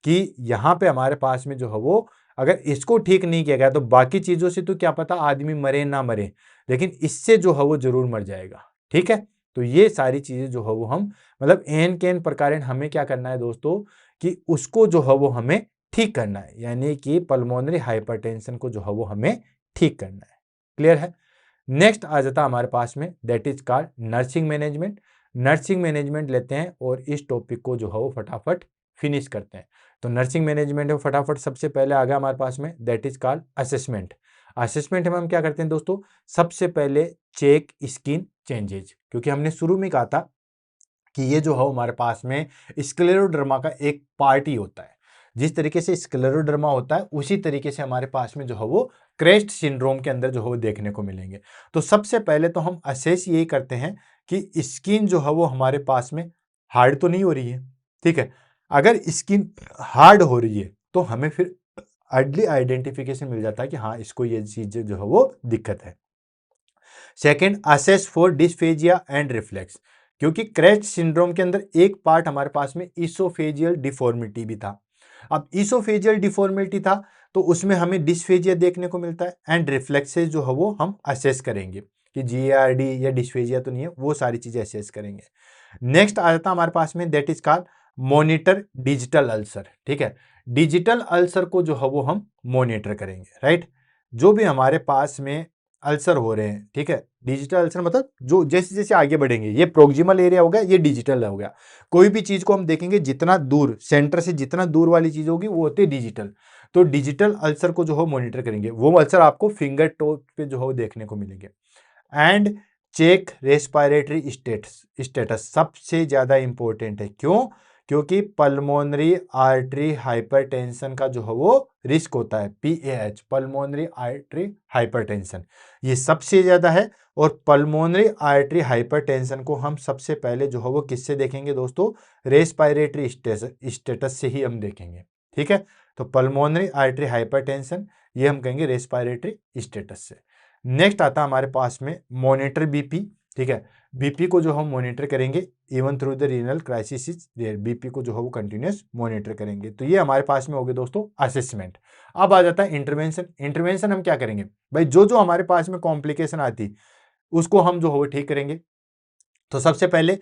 कि यहाँ पे हमारे पास में जो है वो अगर इसको ठीक नहीं किया गया तो बाकी चीजों से तो क्या पता आदमी मरे ना मरे, लेकिन इससे जो है वो जरूर मर जाएगा। ठीक है, तो ये सारी चीजें जो है वो हम मतलब एन के एन प्रकार हमें क्या करना है दोस्तों, कि उसको जो है वो हमें ठीक करना है, यानी कि पल्मोनरी हाइपरटेंशन को जो है वो हमें ठीक करना है। क्लियर है। नेक्स्ट आ जाता है हमारे पास में that is called nursing management. Nursing management लेते हैं और इस टॉपिक को जो है वो फटाफट फिनिश करते हैं। तो नर्सिंग मैनेजमेंट में फटाफट सबसे पहले आ गया हमारे पास में that is called assessment. Assessment में हम क्या करते हैं दोस्तों, सबसे पहले चेक स्किन चेंजेज, क्योंकि हमने शुरू में कहा था कि ये जो है हमारे पास में स्क्लेरोडर्मा का एक पार्ट ही होता है। जिस तरीके से स्क्लेरोडर्मा होता है उसी तरीके से हमारे पास में जो है वो क्रेस्ट सिंड्रोम के अंदर जो है वो देखने को मिलेंगे। तो सबसे पहले तो हम असेस यही करते हैं कि स्किन जो है वो हमारे पास में हार्ड तो नहीं हो रही है, ठीक है। अगर स्किन हार्ड हो रही है तो हमें फिर अर्ली आइडेंटिफिकेशन मिल जाता है कि हाँ इसको ये चीज जो है वो दिक्कत है। Second, assess for dysphagia and reflex, क्योंकि क्रेस्ट सिंड्रोम के अंदर एक पार्ट हमारे पास में इसोफेजियल डिफॉर्मिटी भी था। अब इसोफेजियल डिफॉर्मिटी था तो उसमें हमें डिस्फेजिया देखने को मिलता है एंड रिफ्लेक्सेस जो है वो हम असेस करेंगे कि जीआरडी या डिस्फेजिया तो नहीं है, वो सारी चीजें असेस करेंगे। नेक्स्ट आ जाता है हमारे पास में that is called monitor digital ulcer, ठीक है। डिजिटल अल्सर को जो है वो हम मॉनिटर करेंगे, राइट। जो भी हमारे पास में अल्सर हो रहे हैं, ठीक है। डिजिटल अल्सर मतलब जो जैसे जैसे आगे बढ़ेंगे, ये प्रोक्सिमल एरिया हो गया, ये डिजिटल हो गया। कोई भी चीज को हम देखेंगे जितना दूर सेंटर से जितना दूर वाली चीज होगी वो होती है डिजिटल। तो डिजिटल अल्सर को जो है मॉनिटर करेंगे, वो अल्सर आपको फिंगर टोप पे जो है देखने को मिलेंगे। एंड चेक रेस्पिरेटरी स्टेटस सबसे ज्यादा इंपॉर्टेंट है। क्यों? क्योंकि पल्मोनरी आर्टरी हाइपरटेंशन का जो है वो रिस्क होता है, पीएएच, पल्मोनरी आर्टरी हाइपरटेंशन, ये सबसे ज्यादा है। और पल्मोनरी आर्टरी हाइपरटेंशन को हम सबसे पहले जो है वो किससे देखेंगे दोस्तों? रेस्पिरेटरी स्टेटस से ही हम देखेंगे, ठीक है। तो पल्मोनरी आर्टरी हाइपरटेंशन ये हम कहेंगे रेस्पिरेटरी स्टेटस से। नेक्स्ट आता है हमारे पास में मॉनिटर बीपी, ठीक है। बीपी को जो हम मॉनिटर करेंगे even through the renal crisis is there, BP को जो है वो कंटिन्यूस मॉनिटर करेंगे। तो ये हमारे पास में हो गए दोस्तों असेसमेंट। अब आ जाता है इंटरवेंशन। इंटरवेंशन हम क्या करेंगे भाई? जो जो हमारे पास में कॉम्प्लिकेशन आती उसको हम जो है वो ठीक करेंगे। तो सबसे पहले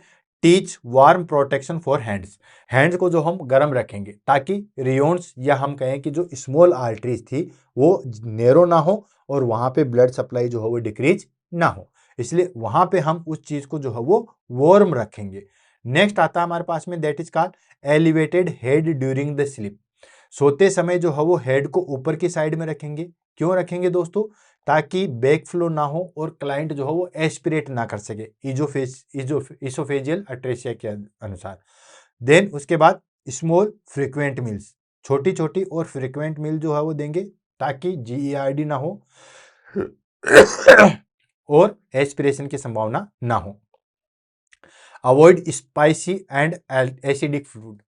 teach warm protection for hands, hands को जो हम गर्म रखेंगे ताकि रियोन्स या हम कहें कि जो स्मॉल आर्टरीज थी वो नेरो ना हो और वहां पे ब्लड सप्लाई जो है वो डिक्रीज ना हो, इसलिए वहां पे हम उस चीज को जो है वो वार्म रखेंगे। नेक्स्ट आता है हमारे पास में that is called elevated head during the sleep. सोते समय जो है वो हेड को ऊपर की साइड में रखेंगे। क्यों रखेंगे दोस्तों? ताकि बैक फ्लो ना हो और क्लाइंट जो है वो एस्पिरेट ना कर सके इसोफेजियल अट्रेसिया के अनुसार। देन उसके बाद स्मॉल फ्रीक्वेंट मील्स, छोटी छोटी और फ्रीक्वेंट मील जो है वो देंगे ताकि जीईआरडी ना हो और एस्पिरेशन की संभावना ना हो। Avoid spicy and acidic food,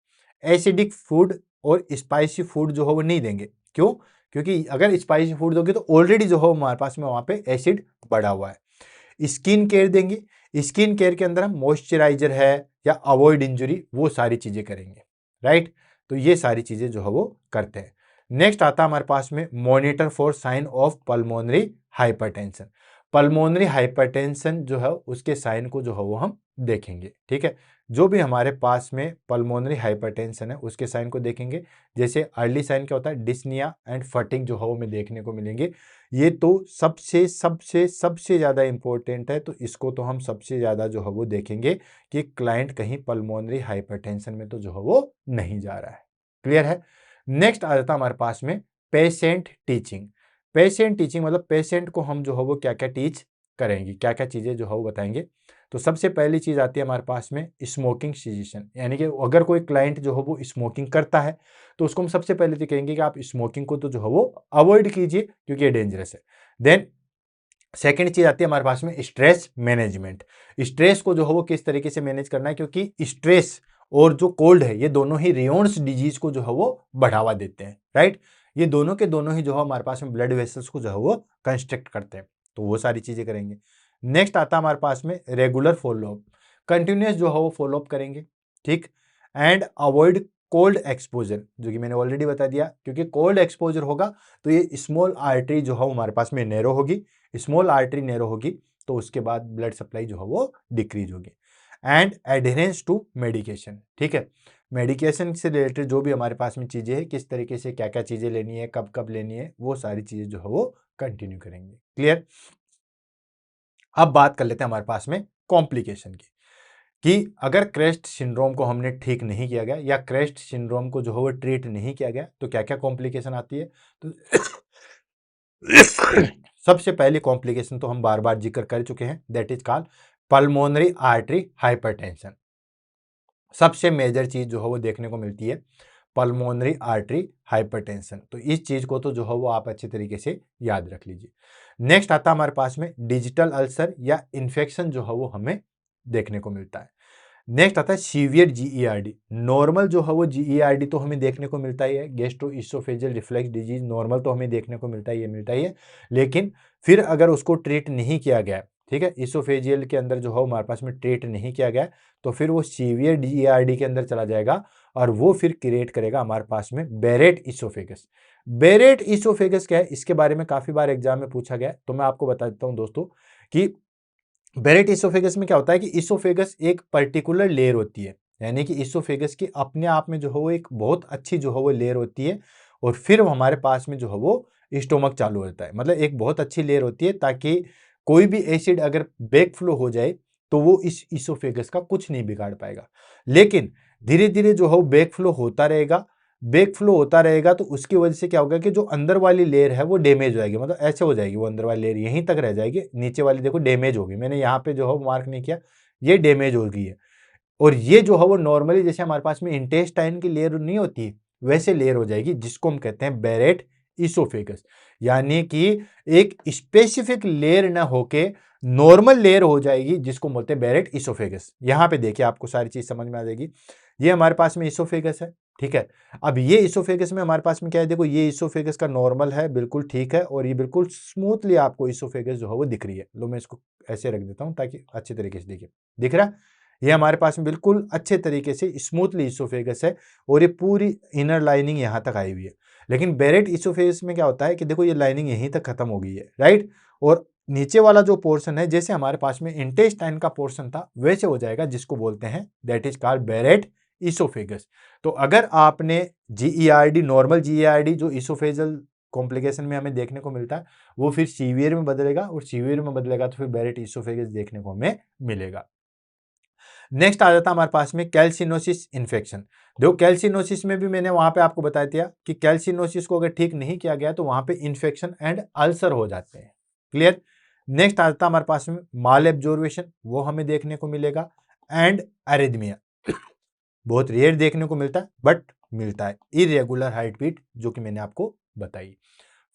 acidic food और स्पाइसी फूड जो है वो नहीं देंगे। क्यों? क्योंकि अगर स्पाइसी फूड दोगे तो ऑलरेडी जो है हमारे पास में वहां पे एसिड बढ़ा हुआ है। स्किन केयर देंगे, स्किन केयर के अंदर हम मॉइस्चराइजर है या अवॉइड इंजरी वो सारी चीजें करेंगे, राइट। तो ये सारी चीजें जो है वो करते हैं। नेक्स्ट आता है हमारे पास में monitor for sign of pulmonary hypertension. Pulmonary hypertension जो है उसके साइन को जो है वो हम देखेंगे, ठीक है। जो भी हमारे पास में पल्मोनरी हाइपरटेंशन है उसके साइन को देखेंगे। जैसे अर्ली साइन क्या होता है? डिस्निया एंड फटिग जो है वो हमें देखने को मिलेंगे। ये तो सबसे सबसे सबसे ज्यादा इंपॉर्टेंट है, तो इसको तो हम सबसे ज्यादा जो है वो देखेंगे कि क्लाइंट कहीं पल्मोनरी हाइपरटेंशन में तो जो है वो नहीं जा रहा है। क्लियर है? नेक्स्ट आ जाता है हमारे पास में पेशेंट टीचिंग। पेशेंट टीचिंग मतलब पेशेंट को हम जो है वो क्या क्या टीच करेंगे, क्या क्या चीजें जो है वो बताएंगे। तो सबसे पहली चीज आती है हमारे पास में स्मोकिंग सजेशन, यानी कि अगर कोई क्लाइंट जो है वो स्मोकिंग करता है तो उसको हम सबसे पहले तो कहेंगे कि आप स्मोकिंग को तो जो है वो अवॉइड कीजिए क्योंकि ये डेंजरस है। देन सेकेंड चीज आती है हमारे पास में स्ट्रेस मैनेजमेंट। स्ट्रेस को जो है वो किस तरीके से मैनेज करना है, क्योंकि स्ट्रेस और जो कोल्ड है ये दोनों ही रियोन्स डिजीज को जो है वो बढ़ावा देते हैं, राइट। ये दोनों के दोनों ही जो है हमारे पास में ब्लड वेसल्स को जो है वो कंस्ट्रक्ट करते हैं, तो वो सारी चीजें करेंगे। नेक्स्ट आता है हमारे पास में रेगुलर फॉलोअप, कंटिन्यूस जो है वो फॉलोअप करेंगे, ठीक। एंड अवॉइड कोल्ड एक्सपोजर, जो कि मैंने ऑलरेडी बता दिया, क्योंकि कोल्ड एक्सपोजर होगा तो ये स्मॉल आर्टरी जो है हमारे पास में नैरो होगी, स्मॉल आर्टरी नैरो होगी तो उसके बाद ब्लड सप्लाई जो है वो डिक्रीज होगी। एंड एडहेरेंस टू मेडिकेशन, ठीक है। मेडिकेशन से रिलेटेड जो भी हमारे पास में चीजें हैं, किस तरीके से क्या क्या चीजें लेनी है, कब कब लेनी है, वो सारी चीजें जो है वो कंटिन्यू करेंगे। क्लियर? अब बात कर लेते हैं हमारे पास में कॉम्प्लिकेशन की, कि अगर क्रेस्ट सिंड्रोम को हमने ठीक नहीं किया गया या क्रेस्ट सिंड्रोम को जो है वो ट्रीट नहीं किया गया तो क्या क्या कॉम्प्लिकेशन आती है। तो सबसे पहली कॉम्प्लिकेशन तो हम बार बार जिक्र कर चुके हैं, that is called pulmonary artery hypertension. सबसे मेजर चीज जो है वो देखने को मिलती है पल्मोनरी आर्टरी हाइपरटेंशन। तो इस चीज को तो जो है वो आप अच्छे तरीके से याद रख लीजिए। नेक्स्ट आता है हमारे पास में डिजिटल अल्सर या इन्फेक्शन जो है वो हमें देखने को मिलता है। नेक्स्ट आता है सीवियर जीईआरडी। नॉर्मल जो है वो जीईआरडी तो हमें देखने को मिलता ही है, gastro esophageal reflux disease normal तो हमें देखने को मिलता ही है। लेकिन फिर अगर उसको ट्रीट नहीं किया गया, ठीक है, इसोफेजियल के अंदर जो है हमारे पास में ट्रीट नहीं किया गया, तो फिर वो सीवियर जीईआरडी के अंदर चला जाएगा और वो फिर क्रिएट करेगा हमारे पास में बेरेट इसोफेगस। बेरेट इसोफेगस क्या है, इसके बारे में काफी बार एग्जाम में पूछा गया है, तो मैं आपको बता देता हूं दोस्तों कि बेरेट इसोफेगस में क्या होता है कि इसोफेगस एक पर्टिकुलर लेयर होती है, यानी कि इसोफेगस की अपने आप में जो है वो एक बहुत अच्छी जो है वो लेयर होती है, और फिर हमारे पास में जो है वो स्टोमक चालू होता है। मतलब एक बहुत अच्छी लेयर होती है ताकि कोई भी एसिड अगर बैक फ्लो हो जाए तो वो इस इसोफेगस का कुछ नहीं बिगाड़ पाएगा। लेकिन धीरे धीरे जो है वो बैक फ्लो होता रहेगा तो उसकी वजह से क्या होगा कि जो अंदर वाली लेयर है वो डैमेज हो जाएगी, मतलब ऐसे हो जाएगी, वो अंदर वाली लेयर यहीं तक रह जाएगी, नीचे वाली देखो डैमेज होगी, मैंने यहाँ पे जो है मार्क नहीं किया, ये डैमेज हो गई है। और ये जो है वो नॉर्मली जैसे हमारे पास में इंटेस्टाइन की लेयर नहीं होती है वैसे लेयर हो जाएगी, जिसको हम कहते हैं बेरेट इसोफेगस। यानी कि एक स्पेसिफिक लेयर ना होके नॉर्मल लेयर हो जाएगी, जिसको बोलते हैं बेरेट इसोफेगस। यहां पे देखिए आपको सारी चीज समझ में आ जाएगी। ये हमारे पास में इसोफेगस है, ठीक है। अब ये इसोफेगस में हमारे पास में क्या है, देखो ये इसोफेगस का नॉर्मल है, बिल्कुल ठीक है, और ये बिल्कुल स्मूथली आपको इसोफेगस जो है वो दिख रही है। लो मैं इसको ऐसे रख देता हूं ताकि अच्छे तरीके से देखिए, दिख रहा है। ये हमारे पास में बिल्कुल अच्छे तरीके से स्मूथली इसोफेगस है, और ये पूरी इनर लाइनिंग यहां तक आई हुई है। लेकिन बेरेट इसोफेगस में क्या होता है कि देखो ये लाइनिंग यहीं तक खत्म हो गई है, राइट, और नीचे वाला जो पोर्शन है जैसे हमारे पास में इंटेस्टाइन का पोर्शन था वैसे हो जाएगा, जिसको बोलते हैं दैट इज कॉल्ड बेरेट इसोफेगस। तो अगर आपने जीईआरडी, नॉर्मल जीईआरडी जो इसोफेजल कॉम्प्लिकेशन में हमें देखने को मिलता है, वो फिर सीवियर में बदलेगा, और सीवियर में बदलेगा तो फिर बेरेट इसोफेगस देखने को हमें मिलेगा। नेक्स्ट आ जाता है हमारे पास में कैल्सिनोसिस इन्फेक्शन। देखो कैल्सिनोसिस में भी मैंने वहां पे आपको बताया था कि कैल्सिनोसिस को अगर ठीक नहीं किया गया तो वहां पे इन्फेक्शन एंड अल्सर हो जाते हैं। क्लियर। नेक्स्ट आ जाता है हमारे पास में माल एब्जॉर्वेशन, वो हमें देखने को मिलेगा, एंड अरिथमिया। बहुत रेयर देखने को मिलता है बट मिलता है। इरेगुलर हार्ट बीट जो कि मैंने आपको बताई।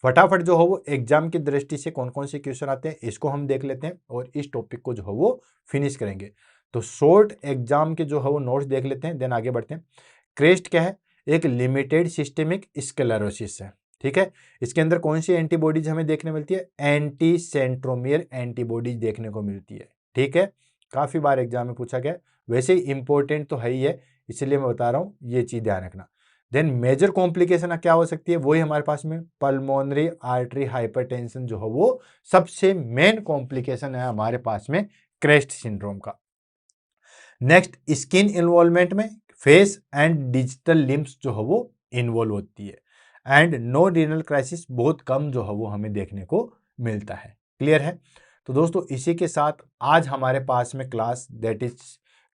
फटाफट जो है वो एग्जाम की दृष्टि से कौन कौन से क्वेश्चन आते हैं इसको हम देख लेते हैं, और इस टॉपिक को जो है वो फिनिश करेंगे। तो शॉर्ट एग्जाम के जो है वो नोट्स देख लेते हैं, देन आगे बढ़ते हैं। क्रेस्ट क्या है, एक लिमिटेड सिस्टेमिक स्क्लेरोसिस है, ठीक है। इसके अंदर कौन सी एंटीबॉडीज हमें देखने मिलती है, एंटी सेंट्रोमियर एंटीबॉडीज देखने को मिलती है, ठीक है। काफी बार एग्जाम में पूछा गया, वैसे ही इंपॉर्टेंट तो है ही है, इसलिए मैं बता रहा हूं, ये चीज ध्यान रखना। देन मेजर कॉम्प्लिकेशन क्या हो सकती है, वही हमारे पास में पल्मोनरी आर्टरी हाइपरटेंशन जो है वो सबसे मेन कॉम्प्लिकेशन है हमारे पास में क्रेस्ट सिंड्रोम का। नेक्स्ट स्किन इन्वॉल्वमेंट में फेस एंड डिजिटल लिम्स जो है वो इन्वॉल्व होती है, एंड नो रीनल क्राइसिस बहुत कम जो है वो हमें देखने को मिलता है। क्लियर है। तो दोस्तों इसी के साथ आज हमारे पास में class that is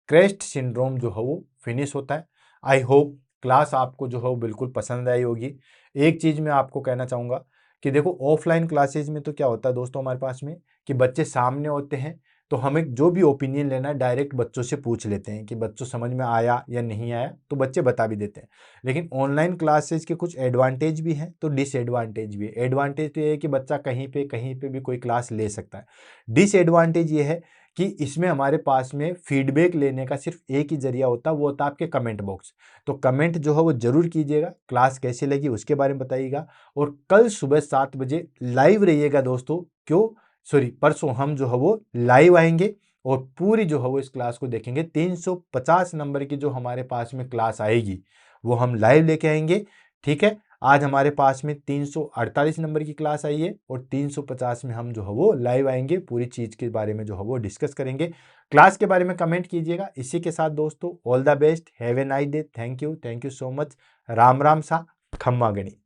crest syndrome जो है वो फिनिश होता है। आई होप क्लास आपको जो है वो बिल्कुल पसंद आई होगी। एक चीज मैं आपको कहना चाहूंगा कि देखो ऑफलाइन क्लासेज में तो क्या होता है दोस्तों हमारे पास में कि बच्चे सामने होते हैं, तो हमें जो भी ओपिनियन लेना है डायरेक्ट बच्चों से पूछ लेते हैं कि बच्चों समझ में आया या नहीं आया, तो बच्चे बता भी देते हैं। लेकिन ऑनलाइन क्लासेज के कुछ एडवांटेज भी हैं तो डिसएडवांटेज भी है। एडवांटेज तो ये है कि बच्चा कहीं पे भी कोई क्लास ले सकता है। डिसएडवांटेज ये है कि इसमें हमारे पास में फीडबैक लेने का सिर्फ एक ही जरिया होता है, वो होता है आपके कमेंट बॉक्स। तो कमेंट जो है वो जरूर कीजिएगा, क्लास कैसी लगी उसके बारे में बताइएगा, और कल सुबह 7 बजे लाइव रहिएगा दोस्तों। क्यों, सॉरी परसों हम जो है वो लाइव आएंगे और पूरी जो है वो इस क्लास को देखेंगे। 350 नंबर की जो हमारे पास में क्लास आएगी वो हम लाइव लेके आएंगे, ठीक है। आज हमारे पास में 348 नंबर की क्लास आई है, और 350 में हम जो है वो लाइव आएंगे, पूरी चीज के बारे में जो है वो डिस्कस करेंगे। क्लास के बारे में कमेंट कीजिएगा। इसी के साथ दोस्तों all the best, have a nice day, thank you so much, Ram Ram सा, खम्मा गणी।